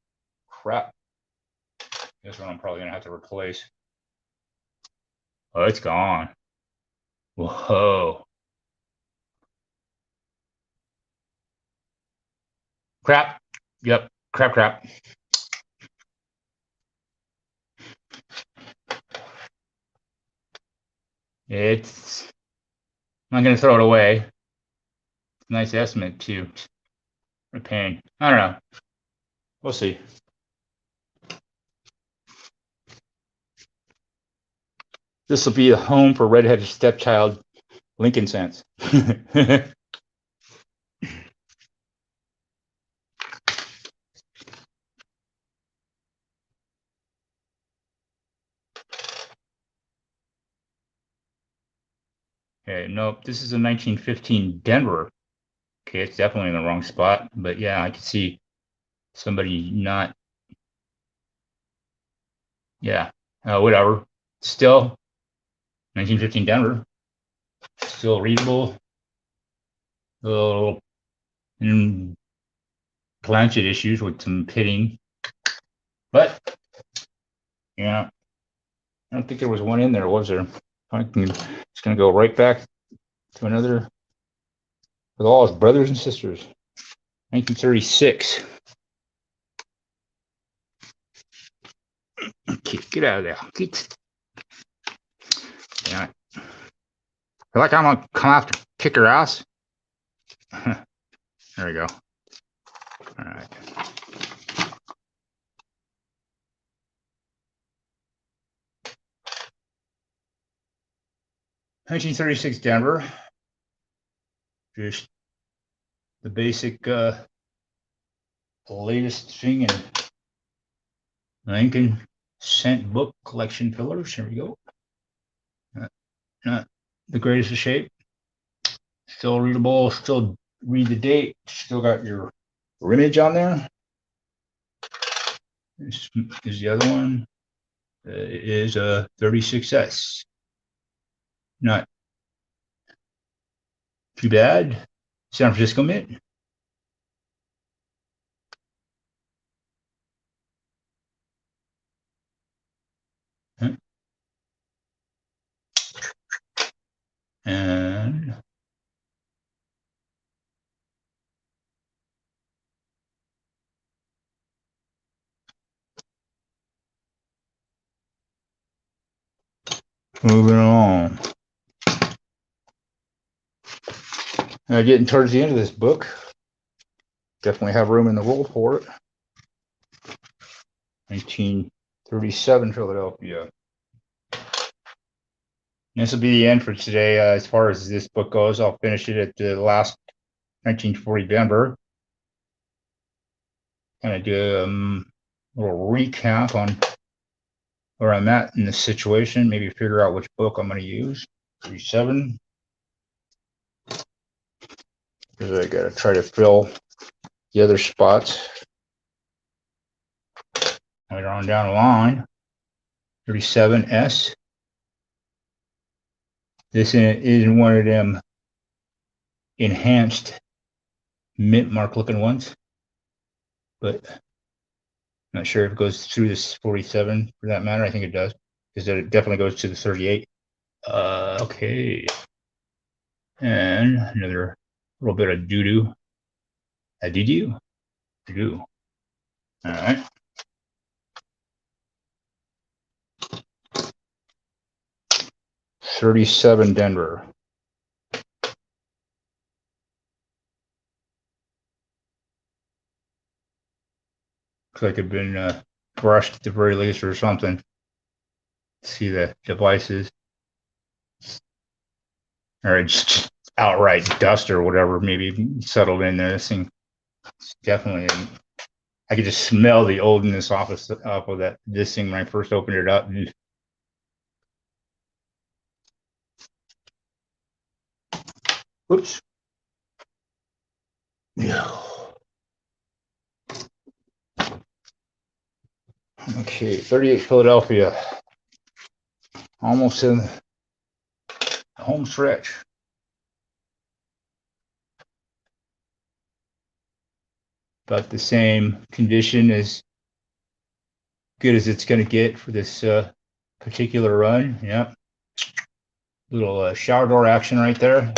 crap. This one I'm probably gonna have to replace. Oh, it's gone. Whoa. Crap. Yep. Crap. It's. I'm not gonna throw it away. Nice estimate too. A pain. I don't know. We'll see. This will be the home for redheaded stepchild Lincoln Sense. Okay, nope. This is a 1915 Denver. Okay, it's definitely in the wrong spot. But yeah, I can see somebody not. Yeah, whatever. Still, 1915 Denver. Still readable. Little planchet issues with some pitting. But, yeah, I don't think there was one in there, was there? It's going to go right back to another with all his brothers and sisters. 1936. Okay, get out of there. Yeah. Feel like I'm gonna come out to kick her ass. There we go. All right. 1936 Denver. Just the basic latest thing in Lincoln Cent book collection fillers. Here we go. Not the greatest of shape. Still readable. Still read the date. Still got your image on there. This is the other one. It is a 36S. Not too bad. San Francisco Mint. And moving along. Getting towards the end of this book. Definitely have room in the world for it. 1937 Philadelphia. This will be the end for today. As far as this book goes, I'll finish it at the last 1940 Denver. Kind of do a little recap on where I'm at in this situation. Maybe figure out which book I'm going to use. 37. Because I got to try to fill the other spots. Later on down the line. 37S. This is one of them enhanced mint mark looking ones, but I'm not sure if it goes through this 47 for that matter. I think it does, because it definitely goes to the 38. Okay, and another little bit of doo-doo. A doo-doo? Doo-doo. All right. $37 Denver. Looks like it's been brushed at the very least or something. See the devices. Or it's outright dust or whatever, maybe settled in there. This thing definitely, I could just smell the oldness off of this thing when I first opened it up. Whoops. Yeah. Okay, 38 Philadelphia. Almost in the home stretch. About the same condition, as good as it's going to get for this particular run. Yep. Little shower door action right there.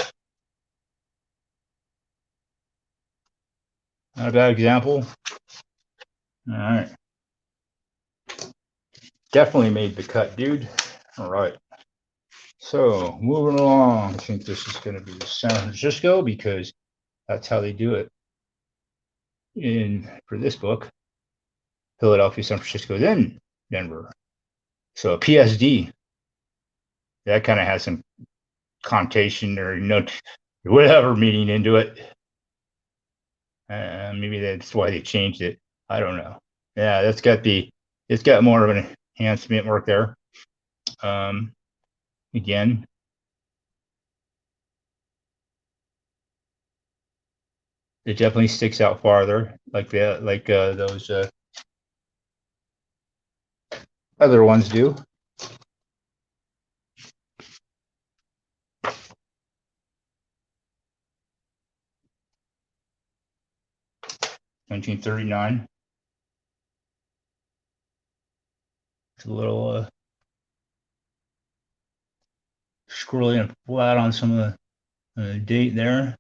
Not a bad example. All right. Definitely made the cut, dude. All right. So moving along, I think this is going to be San Francisco, because that's how they do it for this book. Philadelphia, San Francisco, then Denver. So a PSD, that kind of has some connotation or whatever meaning into it. Maybe that's why they changed it. I don't know. Yeah, it's got more of an enhancement work there. Again, it definitely sticks out farther, like those other ones do. $1939. It's a little scrolling and flat on some of the date there.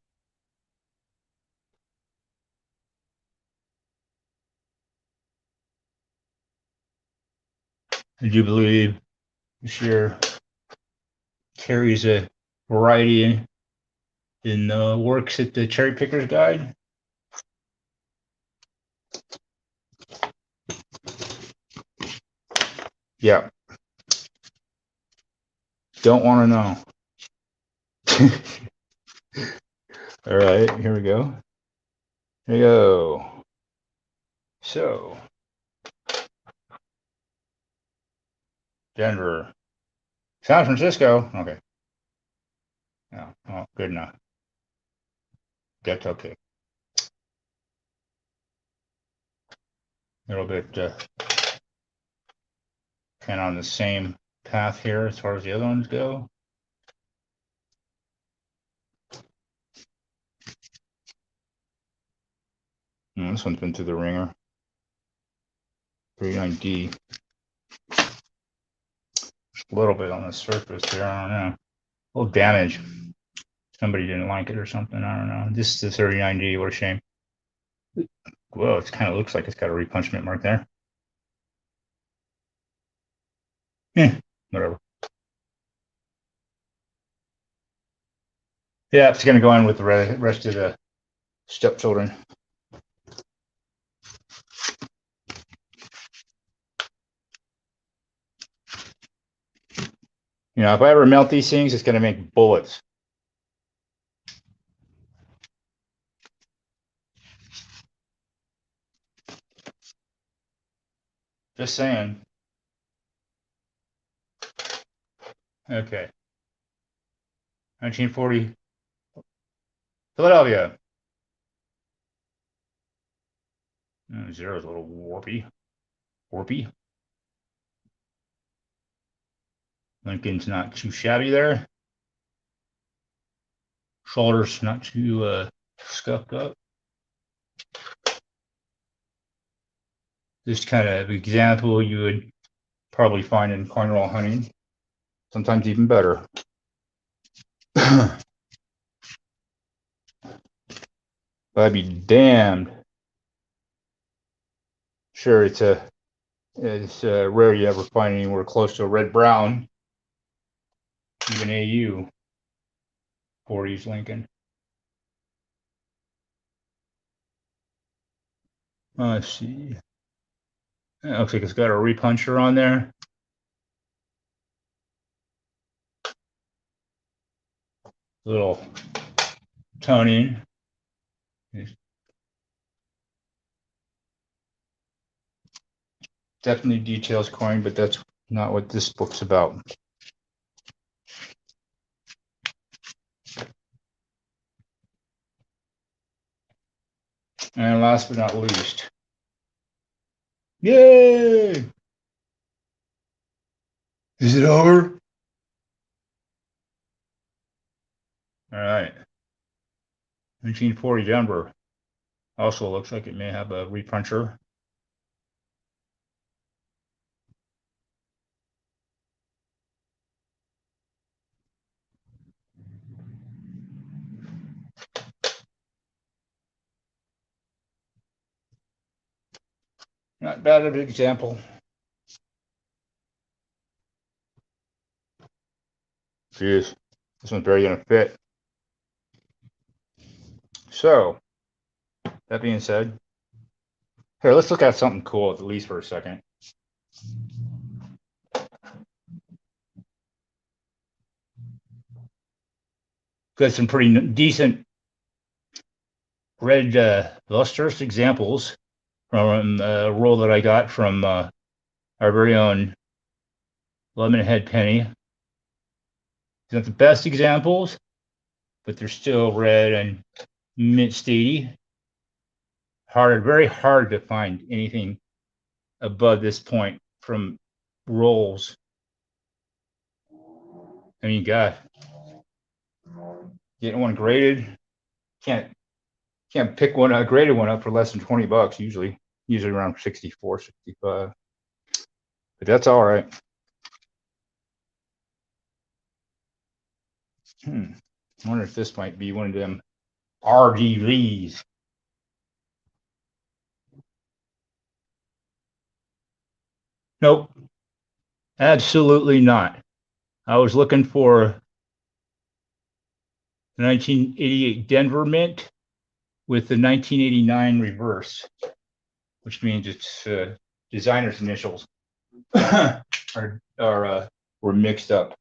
I do believe this year carries a variety in works at the Cherry Picker's Guide. Yeah. Don't want to know. All right, here we go. Here we go. So, Denver, San Francisco. Okay. No, oh, good enough. That's okay. A little bit kind of on the same path here as far as the other ones go. This one's been through the ringer. 39D. A little bit on the surface there. I don't know. A little damage. Somebody didn't like it or something. I don't know. This is the 39D. What a shame. Well, it kind of looks like it's got a repunchment mark there. Whatever. Yeah, it's going to go in with the rest of the stepchildren. You know, if I ever melt these things, it's going to make bullets. Just saying. Okay. 1940. Philadelphia. Zero's a little warpy. Warpy. Lincoln's not too shabby there. Shoulders not too scuffed up. This kind of example you would probably find in coin roll hunting. Sometimes even better. But I'd be damned. Sure, it's rare you ever find anywhere close to a red brown, even AU 40s Lincoln. Let's see. It looks like it's got a repuncher on there. Little toning. Definitely details coin, but that's not what this book's about. And last but not least, yay! Is it over? All right. 1940 Denver. Also looks like it may have a repuncher. Not bad of an example. Jeez, this one's barely gonna fit. So, that being said, here, let's look at something cool at least for a second. Got some pretty decent red lustrous examples from a roll that I got from our very own Lemonhead Penny. It's not the best examples, but they're still red and mint statey. Very hard to find anything above this point from rolls. I mean, God, getting one graded, can't pick one, a graded one up for less than $20 usually around 64, 65. But that's all right. I wonder if this might be one of them RGVs. Nope, absolutely not. I was looking for the 1988 Denver Mint with the 1989 reverse, which means it's designer's initials were mixed up.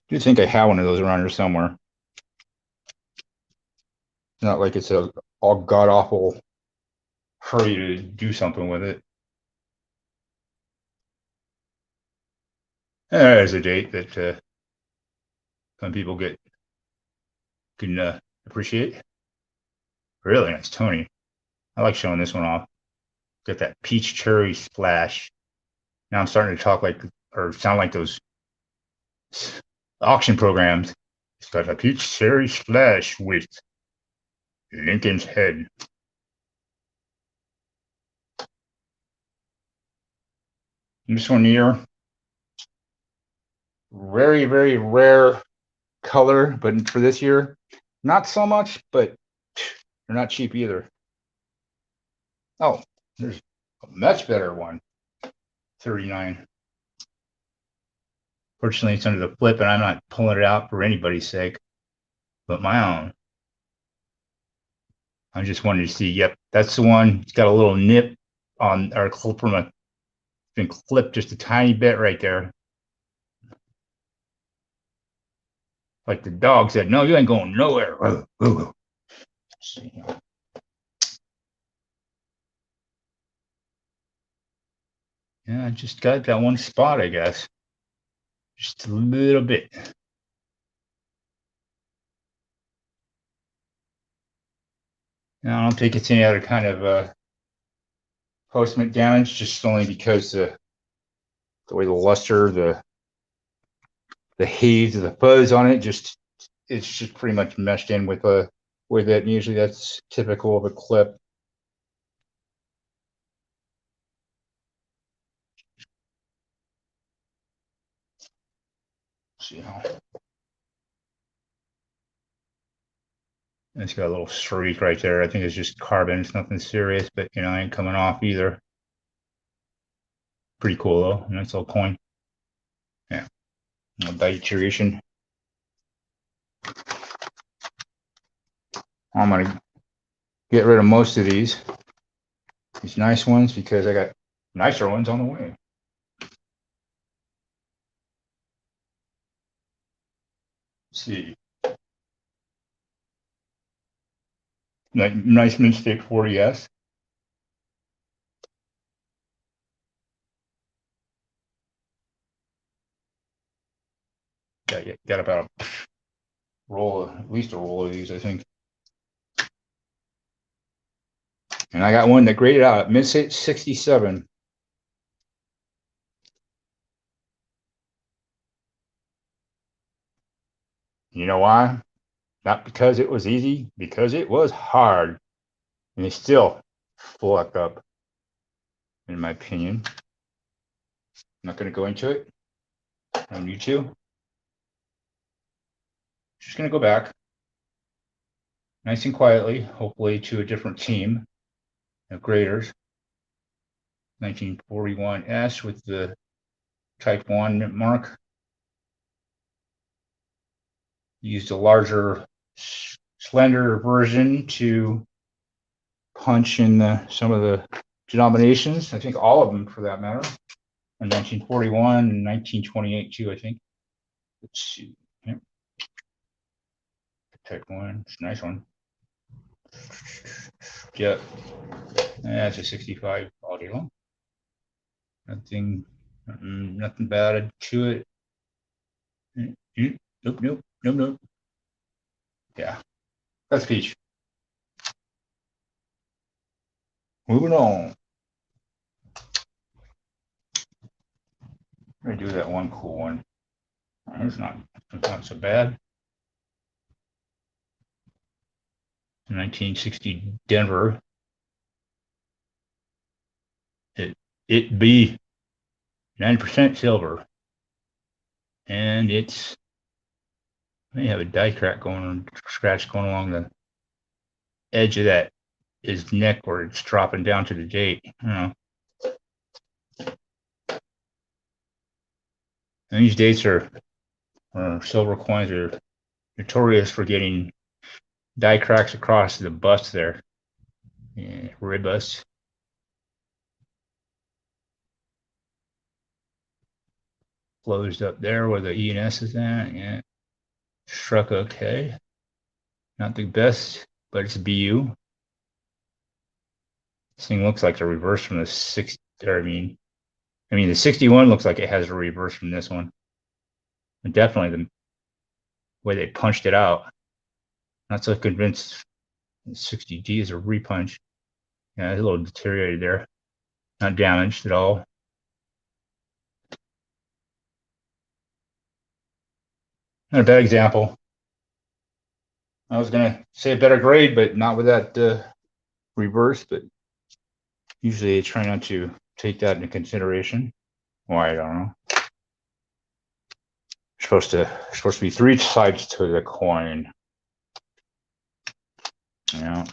do think I have one of those around here somewhere. It's not like it's a all god awful hurry to do something with it. There's a date that some people can appreciate. Really nice Tony. I like showing this one off. Got that peach cherry splash. Now I'm starting to talk like or sound like those auction programs. It's got a peach cherry splash with Lincoln's head. This one here, very, very rare color, but for this year, not so much, but they're not cheap either. Oh, there's a much better one, 39. Fortunately, it's under the flip, and I'm not pulling it out for anybody's sake, but my own. I just wanted to see, yep, that's the one. It's got a little nip on, or clip from a, been clipped just a tiny bit right there. Like the dog said, no, you ain't going nowhere. Let's see. Yeah, I just got that one spot, I guess. Just a little bit. Now, I don't think it's any other kind of postment damage, just only because the way the luster, the haze, the fuzz on it, it's just pretty much meshed in with it. And usually that's typical of a clip. See how it's got a little streak right there. I think it's just carbon. It's nothing serious, but you know, ain't coming off either. Pretty cool though. Nice little coin. Yeah. Dietitian. I'm gonna get rid of most of these nice ones because I got nicer ones on the way. Let's see. Nice Mistake 40S. Got about a roll, at least a roll of these, I think. And I got one that graded out at mid 67. You know why? Not because it was easy, because it was hard. And it still fluck up, in my opinion. I'm not going to go into it. I don't need to. Just going to go back nice and quietly, hopefully to a different team of graders. 1941S with the Type 1 mark. Used a larger, slender version to punch in some of the denominations. I think all of them, for that matter. In 1941 and 1928 too, I think. Let's see. Yep. Type 1. It's a nice one. Yep. That's a 65 all day long. Nothing bad to it. Nope. Yeah, that's peach. Moving on. I'm gonna do that one cool one. It's not so bad. 1960 Denver. It be 90% silver, and it's may have a die crack scratch going along the edge of that his neck where it's dropping down to the date. I don't know. And these dates or silver coins are notorious for getting die cracks across the bust there. Yeah, ribust. closed up there where the E and S is at. Yeah, struck okay. Not the best, but it's a BU. This thing looks like a reverse from the 60. I mean, the 61 looks like it has a reverse from this one. And definitely the way they punched it out. Not so convinced 60D is a repunch. Yeah, it's a little deteriorated there. Not damaged at all. Not a bad example. I was gonna say a better grade, but not with that reverse. But usually I try not to take that into consideration. Why, I don't know. Supposed to be three sides to the coin. Yeah.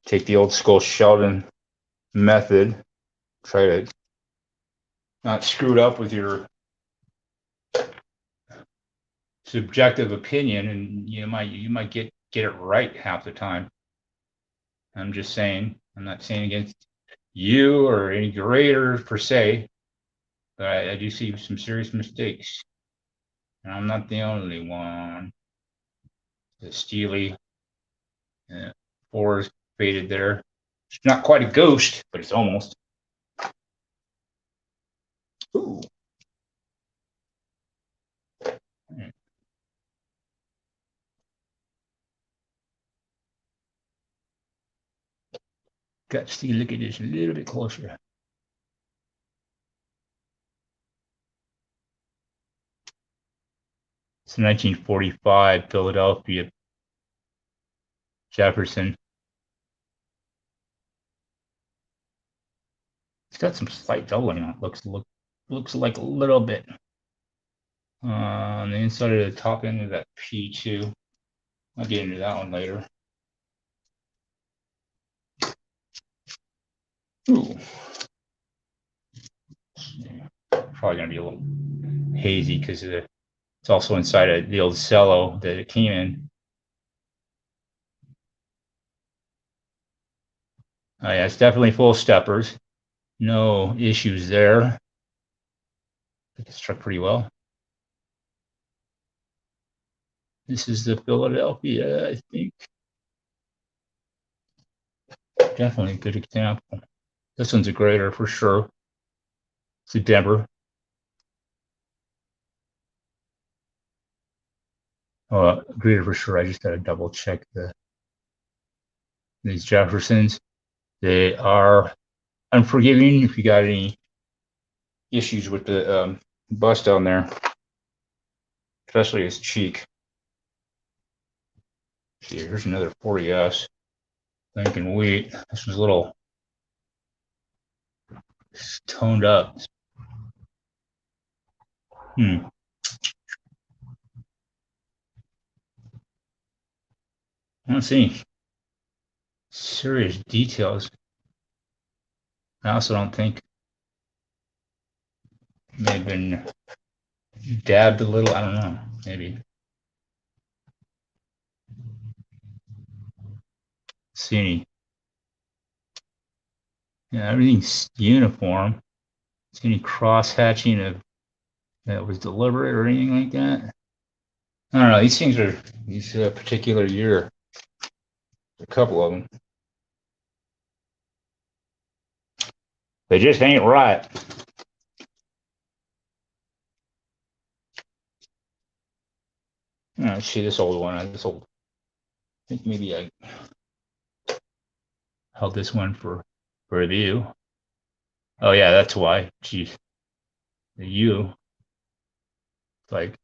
Take the old school Sheldon method. Try to not screw it up with your subjective opinion, and you might get it right half the time. I'm just saying. I'm not saying against you or any grader per se, but I do see some serious mistakes, and I'm not the only one. The Steely four is faded there. It's not quite a ghost, but it's almost. Ooh. Got to see, look at this a little bit closer. It's 1945 Philadelphia Jefferson. It's got some slight doubling on it. Looks like a little bit. On the inside of the top end of that P2. I'll get into that one later. Ooh. Probably gonna be a little hazy because it's also inside of the old cello that it came in. Oh yeah, it's definitely full steppers. No issues there. I think it struck pretty well. This is the Philadelphia, I think. Definitely a good example. This one's a grader for sure. It's a Denver. Grader for sure. I just gotta double check these Jeffersons. They are unforgiving if you got any issues with the bust down there, especially his cheek. See, here's another 40S. Thinking wheat. This was a little toned up. I don't see any serious details. I also don't think it may have been dabbed a little. I don't know. Maybe. See any? Yeah, everything's uniform. See any cross hatching that was deliberate or anything like that? I don't know. These things are these particular year. A couple of them. They just ain't right. Let's see this old one. I think maybe I held this one for review. Oh yeah, that's why. Geez, the U. It's like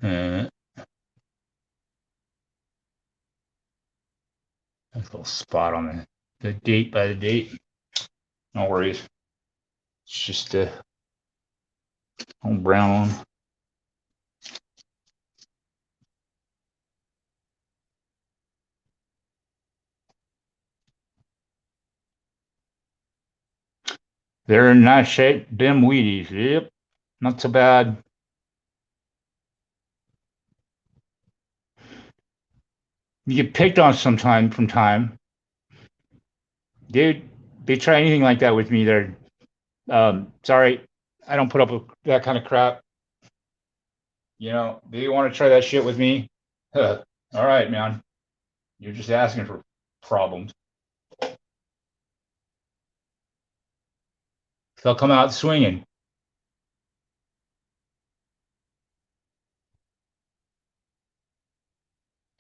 a little spot on the date by the date. No worries. It's just a old brown one. They're in nice shape. Them Wheaties. Yep. Not so bad. You get picked on sometime from time. Dude, they try anything like that with me, they're sorry, I don't put up with that kind of crap. You know, do you want to try that shit with me? Huh. All right, man. You're just asking for problems. They'll come out swinging.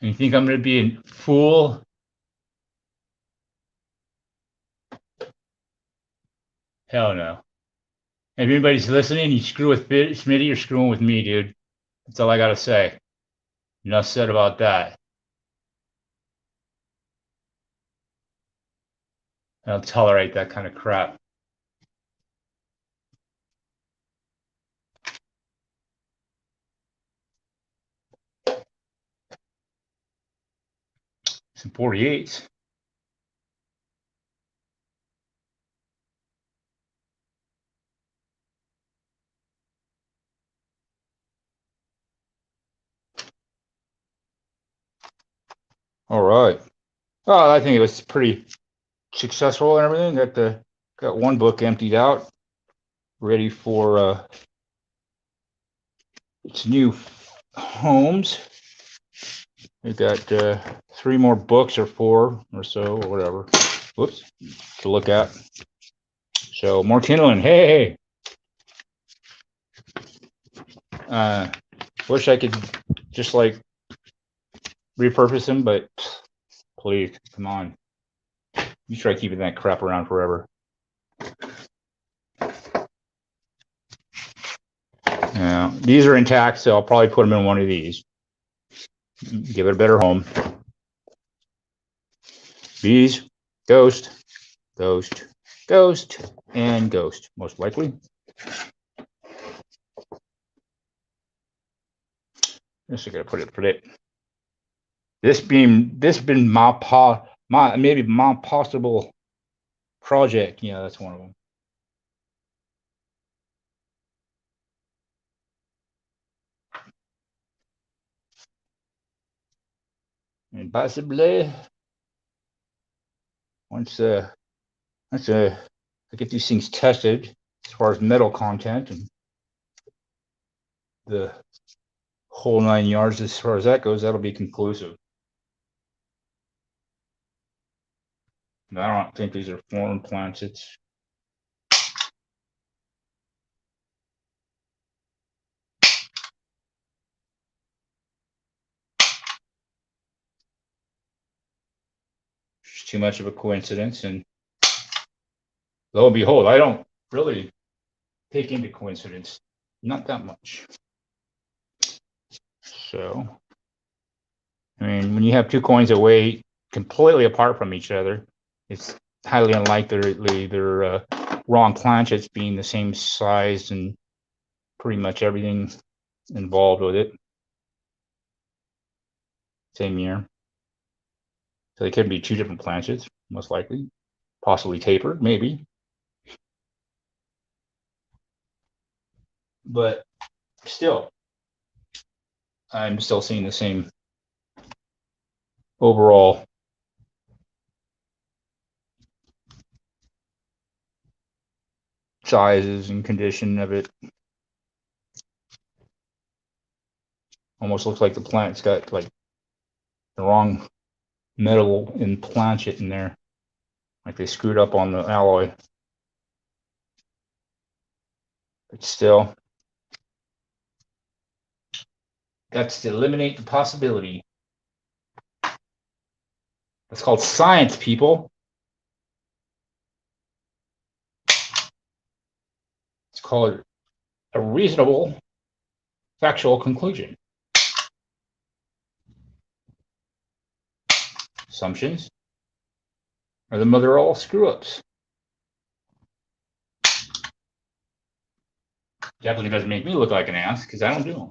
And you think I'm going to be a fool? Hell no. If anybody's listening, you screw with Smitty, you're screwing with me, dude. That's all I got to say. Enough said about that. I don't tolerate that kind of crap. Some 48s. All right. Oh, I think it was pretty successful and everything. Got one book emptied out, ready for its new homes. We've got 3 more books or 4 or so or whatever. Whoops, to look at. So more kindling. Hey. Wish I could just like repurpose them, but please, come on. You try keeping that crap around forever. Yeah, these are intact, so I'll probably put them in one of these. Give it a better home. Bees, ghost, ghost, ghost, and ghost, most likely. Just gotta put it. This been maybe my possible project. Yeah, that's one of them. And possibly once I get these things tested as far as metal content and the whole 9 yards as far as that goes, that'll be conclusive. I don't think these are foreign plants. It's just too much of a coincidence. And lo and behold, I don't really take into coincidence, not that much. So, I mean, when you have 2 coins that weigh completely apart from each other, it's highly unlikely they're wrong planchets being the same size and pretty much everything involved with it. Same year. So they could be 2 different planchets, most likely. Possibly tapered, maybe. But still, I'm still seeing the same overall sizes and condition of it. Almost looks like the plant's got like the wrong metal and planchet in there, like they screwed up on the alloy. But still, that's to eliminate the possibility. That's called science, people. It's called a reasonable factual conclusion. Assumptions are the mother of all screw-ups. Definitely doesn't make me look like an ass because I don't do them.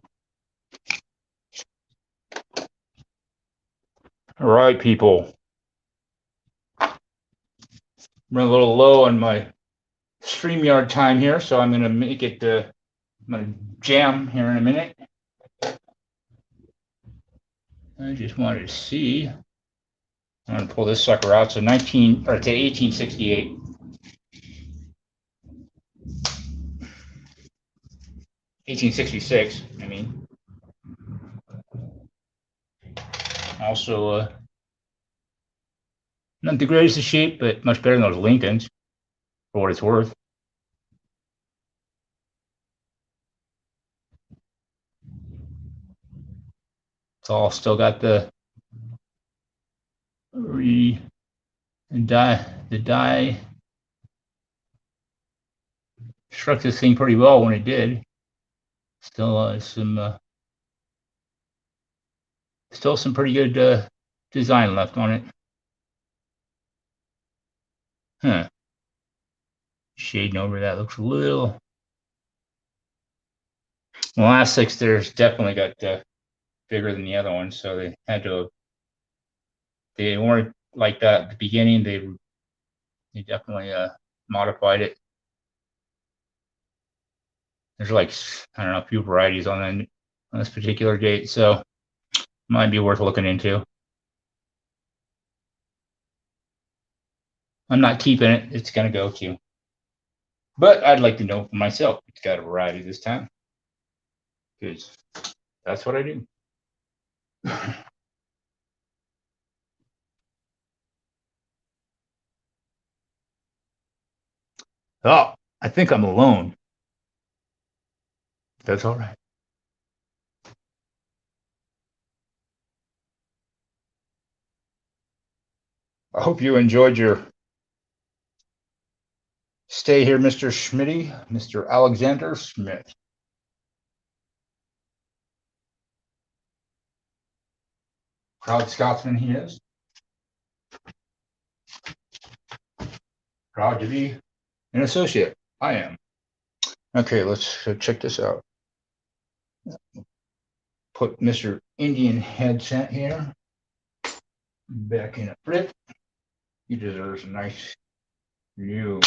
All right, people. I'm running a little low on my StreamYard time here, so I'm going to make it, I'm going to jam here in a minute. I just wanted to see. I'm going to pull this sucker out. So 1868. 1866, I mean. Also, not the greatest of shape, but much better than those Lincolns, for what it's worth. It's all still got the die struck this thing pretty well when it did. Still some pretty good design left on it. Huh. Shading over that looks a little. The last 6 there's definitely got bigger than the other one, so they had to. They weren't like that at the beginning. They definitely modified it. There's like, I don't know, a few varieties on this particular gate, so might be worth looking into. I'm not keeping it. It's gonna go to. But I'd like to know for myself. It's got a variety this time, because that's what I do. Oh, I think I'm alone. That's all right. I hope you enjoyed your stay here, Mr. Schmitty, Mr. Alexander Schmidt. Proud Scotsman he is. Proud to be an associate. I am. Okay, let's check this out. Put Mr. Indian headset here back in a flip. He deserves a nice new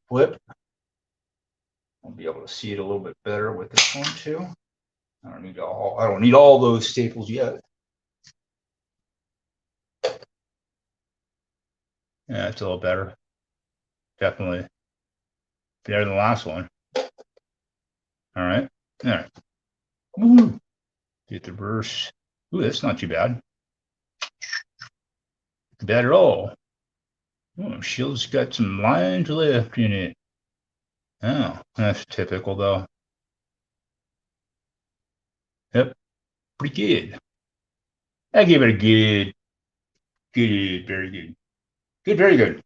flip. I'll be able to see it a little bit better with this one too. I don't need all those staples yet. Yeah, it's a little better. Definitely better than the last one. All right. All right. Woo. Get the verse. Ooh, that's not too bad. Not bad at all. Oh, shield's got some lines left in it. Oh, that's typical though. Yep, pretty good. I give it a good, very good. Good, very good.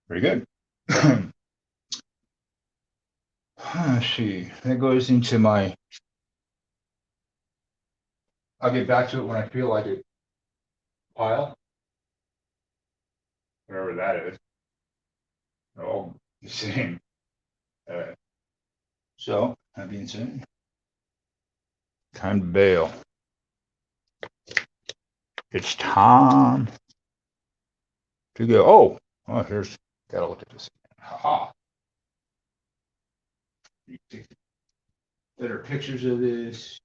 Very good. Let's see. That goes into my. I'll get back to it when I feel like it. Pile. Whatever that is. They're all the same. So, that being said, time to bail. It's time to go. Oh, here's. Gotta look at this. Haha. Better pictures of this.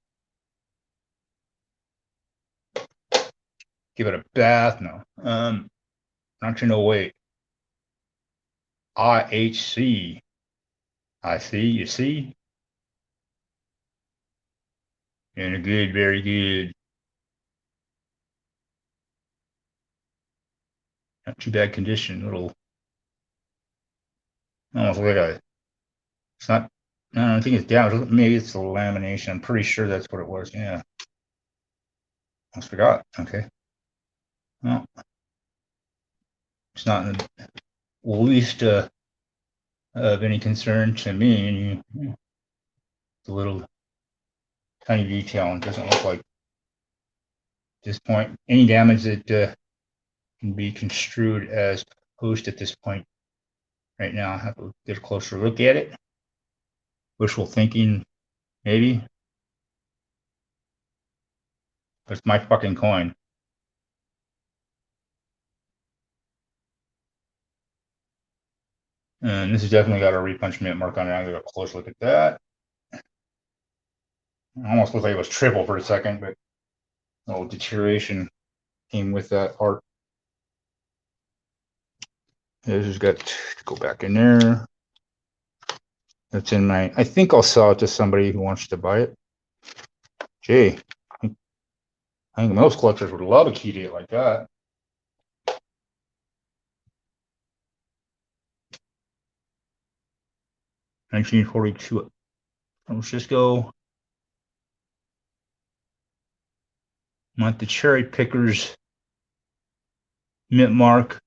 Give it a bath. No. Not you know. Wait. IHC. I see. You see. In a good, very good. Not too bad condition. Little. Almost like a. It's not. I don't think it's damaged. Maybe it's the lamination. I'm pretty sure that's what it was. Yeah. Almost forgot. Okay. Well, it's not in the least of any concern to me. And the little tiny detail, and it doesn't look like at this point any damage that can be construed as post at this point. Right now, I'll have to get a closer look at it. Wishful thinking, maybe. But it's my fucking coin. And this has definitely got a repunch mint mark on it. I'm going to get a close look at that. It almost looked like it was triple for a second, but a little deterioration came with that part. This has got to go back in there. That's in my, I think I'll sell it to somebody who wants to buy it. Gee, I think most collectors would love a key date like that. $1942 Francisco. Want the cherry pickers mint mark?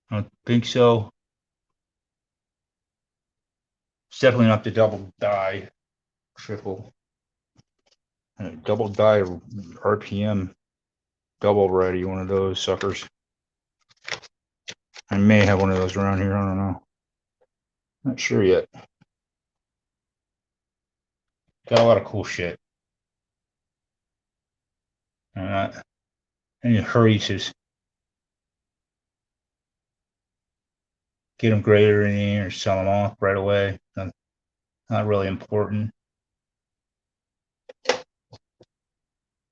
I don't think so. It's definitely not the double die, triple, double die RPM, double variety, one of those suckers. I may have one of those around here. I don't know. Not sure yet. Got a lot of cool shit. I'm not in a hurry to get them graded or anything or sell them off right away. Not really important.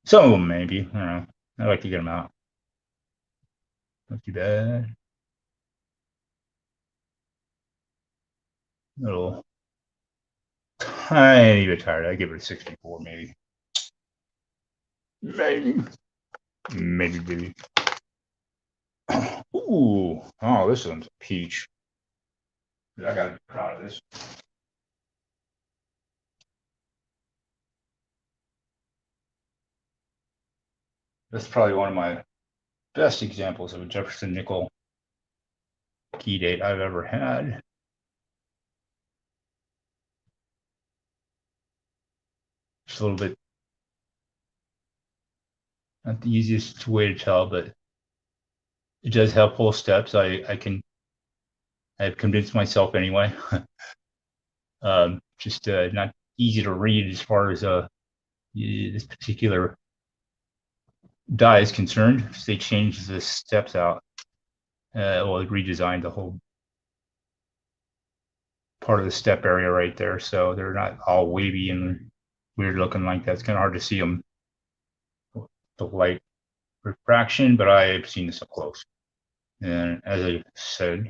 Some of them maybe. I don't know. I like to get them out. Not too bad. A little tiny bit tired. I give it a 64 maybe. Maybe. Ooh. Oh, this one's a peach. I gotta be proud of this. That's probably one of my best examples of a Jefferson nickel key date I've ever had. Just a little bit, not the easiest way to tell, but it does have full steps. I've convinced myself anyway. Just not easy to read as far as this particular die is concerned. They changed the steps out. Well, it redesigned the whole part of the step area right there, so they're not all wavy and weird looking like that. It's kind of hard to see them, the light refraction, but I've seen this up close. And as I said,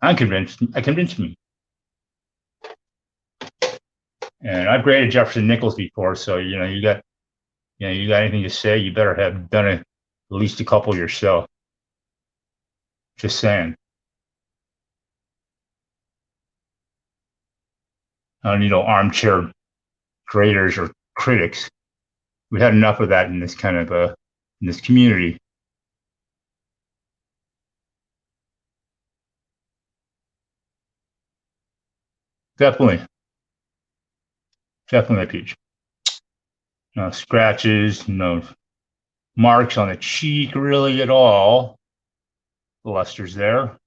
I'm convinced. I convinced me. And I've graded Jefferson nickels before, so you got anything to say, you better have done at least a couple yourself. Just saying. I don't need no armchair graders or critics. We had enough of that in this kind of in this community. Definitely a peach. No scratches, no marks on the cheek really at all. The luster's there.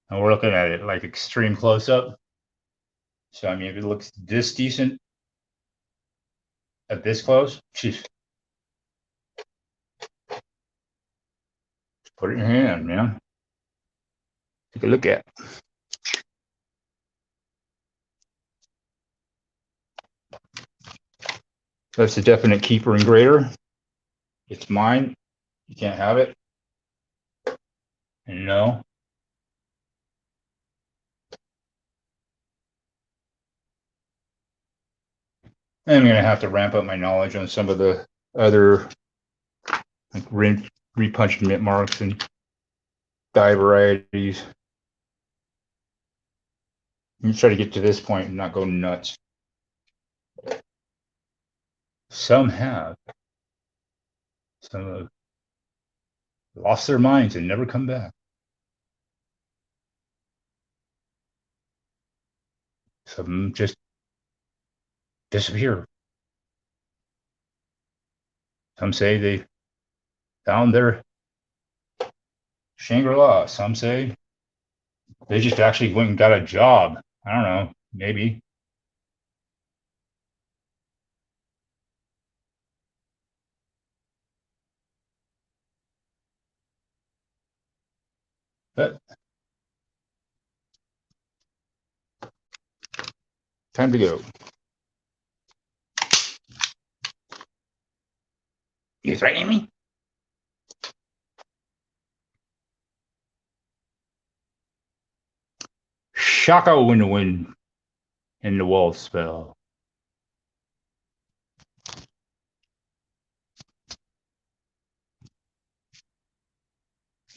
And we're looking at it like extreme close up. So I mean, if it looks this decent at this close, geez. Put it in your hand, man. Take a look at it. That's a definite keeper and grader. It's mine. You can't have it. And no. I'm going to have to ramp up my knowledge on some of the other like repunched mint marks and die varieties. I'm try to get to this point and not go nuts. Some have. Some have lost their minds and never come back. Some just disappear. Some say they found their Shangri-La. Some say they just actually went and got a job. I don't know, maybe. But time to go. You threatening me? Shako in the wind in the wolf spell.